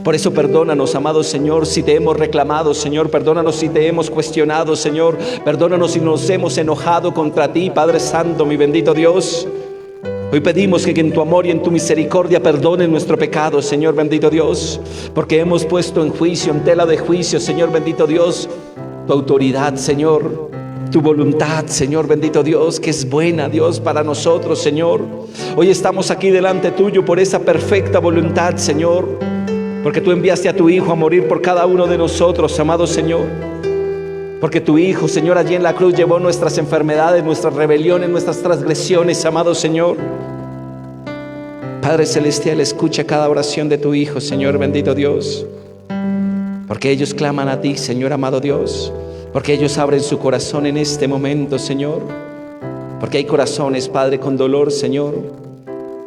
Por eso perdónanos, amado Señor, si te hemos reclamado, Señor. Perdónanos si te hemos cuestionado, Señor. Perdónanos si nos hemos enojado contra ti, Padre Santo, mi bendito Dios. Hoy pedimos que en tu amor y en tu misericordia perdones nuestro pecado, Señor bendito Dios, porque hemos puesto en juicio, en tela de juicio, Señor bendito Dios, tu autoridad, Señor, tu voluntad, Señor bendito Dios, que es buena, Dios, para nosotros, Señor. Hoy estamos aquí delante tuyo por esa perfecta voluntad, Señor, porque tú enviaste a tu Hijo a morir por cada uno de nosotros, amado Señor. Porque tu Hijo, Señor, allí en la cruz llevó nuestras enfermedades, nuestras rebeliones, nuestras transgresiones, amado Señor. Padre Celestial, escucha cada oración de tu Hijo, Señor bendito Dios. Porque ellos claman a ti, Señor amado Dios. Porque ellos abren su corazón en este momento, Señor. Porque hay corazones, Padre, con dolor, Señor.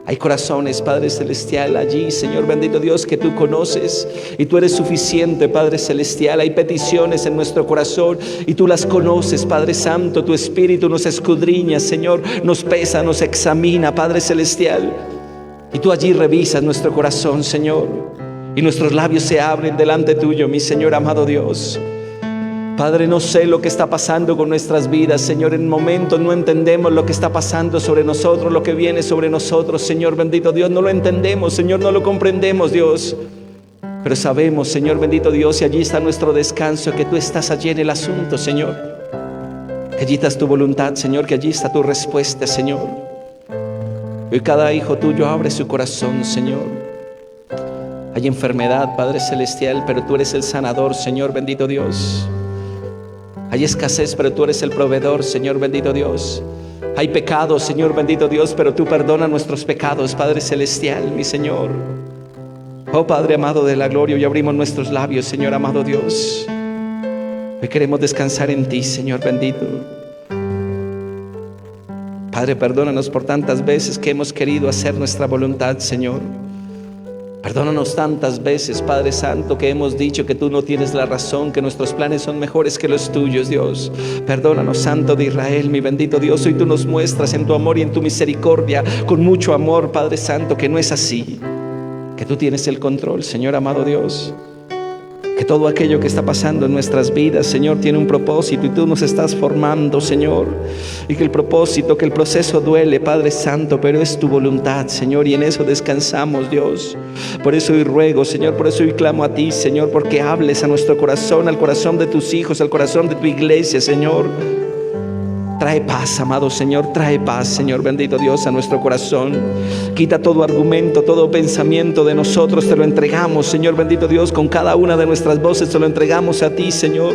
Hay corazones, Padre Celestial, allí, Señor bendito Dios, que tú conoces y tú eres suficiente, Padre Celestial. Hay peticiones en nuestro corazón y tú las conoces, Padre Santo. Tu Espíritu nos escudriña, Señor, nos pesa, nos examina, Padre Celestial. Y tú allí revisas nuestro corazón, Señor, y nuestros labios se abren delante tuyo, mi Señor amado Dios. Padre, no sé lo que está pasando con nuestras vidas, Señor. En momentos no entendemos lo que está pasando sobre nosotros, lo que viene sobre nosotros, Señor bendito Dios. No lo entendemos, Señor, no lo comprendemos, Dios. Pero sabemos, Señor bendito Dios, y allí está nuestro descanso, que tú estás allí en el asunto, Señor. Que allí está tu voluntad, Señor, que allí está tu respuesta, Señor. Hoy cada hijo tuyo abre su corazón, Señor. Hay enfermedad, Padre Celestial, pero tú eres el sanador, Señor bendito Dios. Hay escasez, pero tú eres el proveedor, Señor bendito Dios. Hay pecado, Señor bendito Dios, pero tú perdonas nuestros pecados, Padre Celestial, mi Señor. Oh Padre amado de la gloria, hoy abrimos nuestros labios, Señor amado Dios. Hoy queremos descansar en ti, Señor bendito. Padre, perdónanos por tantas veces que hemos querido hacer nuestra voluntad, Señor. Perdónanos tantas veces, Padre Santo, que hemos dicho que tú no tienes la razón, que nuestros planes son mejores que los tuyos, Dios. Perdónanos, Santo de Israel, mi bendito Dios. Hoy tú nos muestras en tu amor y en tu misericordia, con mucho amor, Padre Santo, que no es así, que tú tienes el control, Señor amado Dios. Que todo aquello que está pasando en nuestras vidas, Señor, tiene un propósito y tú nos estás formando, Señor. Y que el propósito, que el proceso duele, Padre Santo, pero es tu voluntad, Señor, y en eso descansamos, Dios. Por eso hoy ruego, Señor, por eso hoy clamo a ti, Señor, porque hables a nuestro corazón, al corazón de tus hijos, al corazón de tu iglesia, Señor. Trae paz, amado Señor, trae paz, Señor bendito Dios, a nuestro corazón. Quita todo argumento, todo pensamiento de nosotros, te lo entregamos, Señor bendito Dios, con cada una de nuestras voces te lo entregamos a ti, Señor.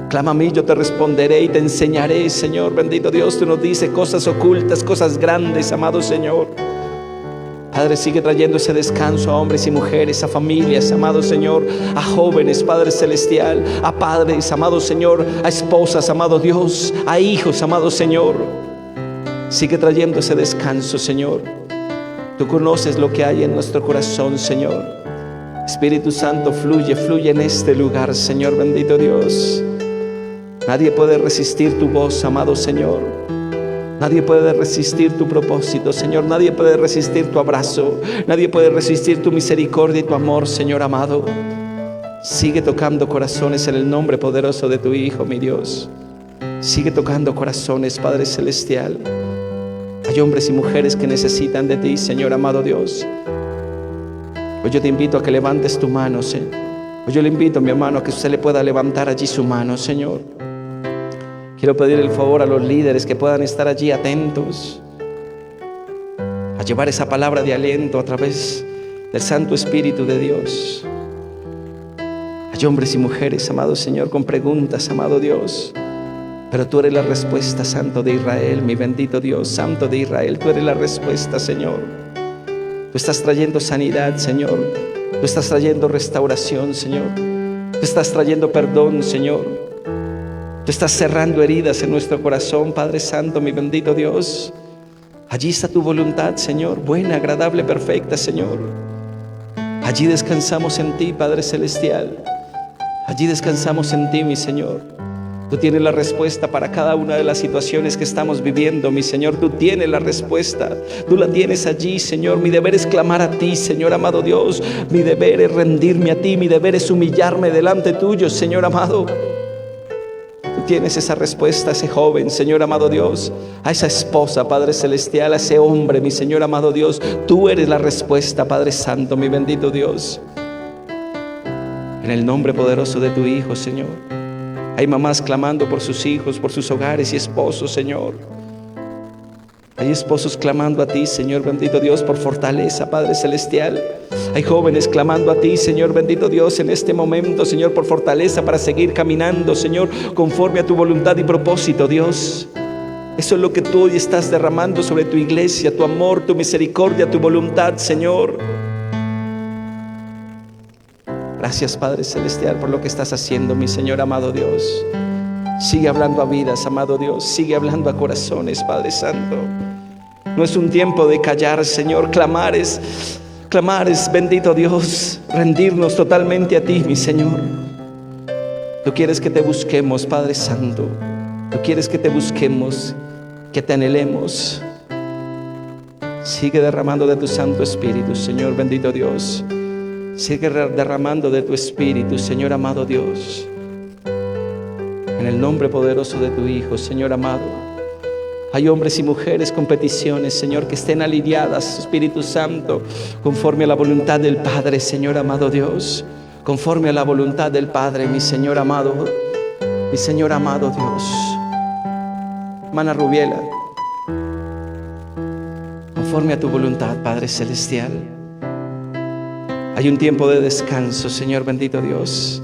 Clama a mí, yo te responderé y te enseñaré, Señor bendito Dios. Tú nos dices cosas ocultas, cosas grandes, amado Señor. Padre, sigue trayendo ese descanso a hombres y mujeres, a familias, amado Señor, a jóvenes, Padre Celestial, a padres, amado Señor, a esposas, amado Dios, a hijos, amado Señor. Sigue trayendo ese descanso, Señor. Tú conoces lo que hay en nuestro corazón, Señor. Espíritu Santo, fluye, fluye en este lugar, Señor bendito Dios. Nadie puede resistir tu voz, amado Señor. Nadie puede resistir tu propósito, Señor. Nadie puede resistir tu abrazo. Nadie puede resistir tu misericordia y tu amor, Señor amado. Sigue tocando corazones en el nombre poderoso de tu Hijo, mi Dios. Sigue tocando corazones, Padre Celestial. Hay hombres y mujeres que necesitan de ti, Señor amado Dios. Hoy yo te invito a que levantes tu mano, Señor. Hoy yo le invito, mi hermano, a que usted le pueda levantar allí su mano, Señor. Quiero pedir el favor a los líderes que puedan estar allí atentos a llevar esa palabra de aliento a través del Santo Espíritu de Dios. Hay hombres y mujeres, amado Señor, con preguntas, amado Dios, pero tú eres la respuesta, Santo de Israel, mi bendito Dios, Santo de Israel, tú eres la respuesta, Señor. Tú estás trayendo sanidad, Señor. Tú estás trayendo restauración, Señor. Tú estás trayendo perdón, Señor. Tú estás cerrando heridas en nuestro corazón, Padre Santo, mi bendito Dios. Allí está tu voluntad, Señor, buena, agradable, perfecta, Señor. Allí descansamos en ti, Padre Celestial. Allí descansamos en ti, mi Señor. Tú tienes la respuesta para cada una de las situaciones que estamos viviendo, mi Señor. Tú tienes la respuesta. Tú la tienes allí, Señor. Mi deber es clamar a ti, Señor amado Dios. Mi deber es rendirme a ti. Mi deber es humillarme delante tuyo, Señor amado. Tú tienes esa respuesta a ese joven, Señor amado Dios. A esa esposa, Padre Celestial. A ese hombre, mi Señor amado Dios. Tú eres la respuesta, Padre Santo, mi bendito Dios. En el nombre poderoso de tu Hijo, Señor. Hay mamás clamando por sus hijos, por sus hogares y esposos, Señor. Hay esposos clamando a ti, Señor bendito Dios, por fortaleza, Padre Celestial. Hay jóvenes clamando a ti, Señor bendito Dios, en este momento, Señor, por fortaleza para seguir caminando, Señor, conforme a tu voluntad y propósito, Dios. Eso es lo que tú hoy estás derramando sobre tu iglesia, tu amor, tu misericordia, tu voluntad, Señor. Gracias, Padre Celestial, por lo que estás haciendo, mi Señor amado Dios. Sigue hablando a vidas, amado Dios. Sigue hablando a corazones, Padre Santo. No es un tiempo de callar, Señor. Clamar es, bendito Dios, rendirnos totalmente a ti, mi Señor. Tú quieres que te busquemos, Padre Santo. Tú quieres que te busquemos, que te anhelemos. Sigue derramando de tu Santo Espíritu, Señor bendito Dios. Sigue derramando de tu Espíritu, Señor amado Dios. En el nombre poderoso de tu Hijo, Señor amado. Hay hombres y mujeres con peticiones, Señor, que estén alineadas, Espíritu Santo, conforme a la voluntad del Padre, Señor amado Dios. Conforme a la voluntad del Padre, mi Señor amado. Mi Señor amado Dios. Hermana Rubiela, conforme a tu voluntad, Padre Celestial. Hay un tiempo de descanso, Señor bendito Dios.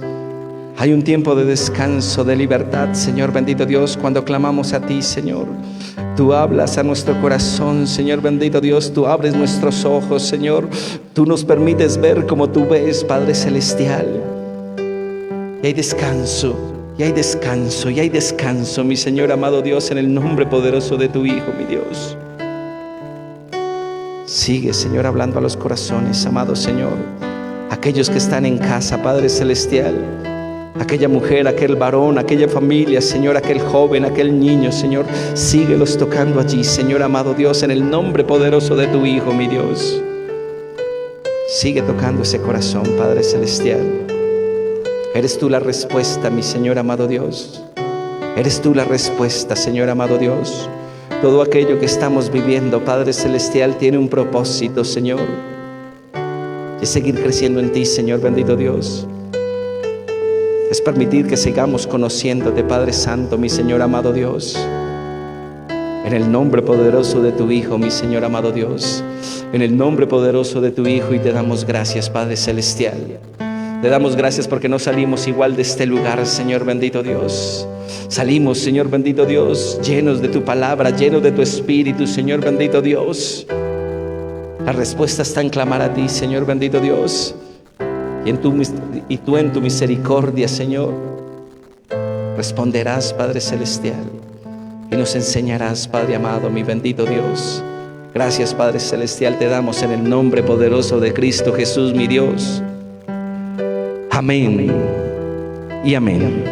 Hay un tiempo de descanso, de libertad, Señor bendito Dios, cuando clamamos a ti, Señor. Tú hablas a nuestro corazón, Señor bendito Dios. Tú abres nuestros ojos, Señor. Tú nos permites ver como tú ves, Padre Celestial. Y hay descanso, y hay descanso, y hay descanso, mi Señor amado Dios, en el nombre poderoso de tu Hijo, mi Dios. Sigue, Señor, hablando a los corazones, amado Señor. Aquellos que están en casa, Padre Celestial. Aquella mujer, aquel varón, aquella familia, Señor, aquel joven, aquel niño, Señor. Síguelos tocando allí, Señor amado Dios, en el nombre poderoso de tu Hijo, mi Dios. Sigue tocando ese corazón, Padre Celestial. Eres tú la respuesta, mi Señor amado Dios. Eres tú la respuesta, Señor amado Dios. Todo aquello que estamos viviendo, Padre Celestial, tiene un propósito, Señor. Es seguir creciendo en ti, Señor bendito Dios. Es permitir que sigamos conociéndote, Padre Santo, mi Señor amado Dios. En el nombre poderoso de tu Hijo, mi Señor amado Dios. En el nombre poderoso de tu Hijo, y te damos gracias, Padre Celestial. Te damos gracias porque no salimos igual de este lugar, Señor bendito Dios. Salimos, Señor bendito Dios, llenos de tu palabra, llenos de tu Espíritu, Señor bendito Dios. La respuesta está en clamar a ti, Señor bendito Dios. Y tú en tu misericordia, Señor, responderás, Padre Celestial. Y nos enseñarás, Padre amado, mi bendito Dios. Gracias, Padre Celestial, te damos en el nombre poderoso de Cristo Jesús, mi Dios. Amén y amén.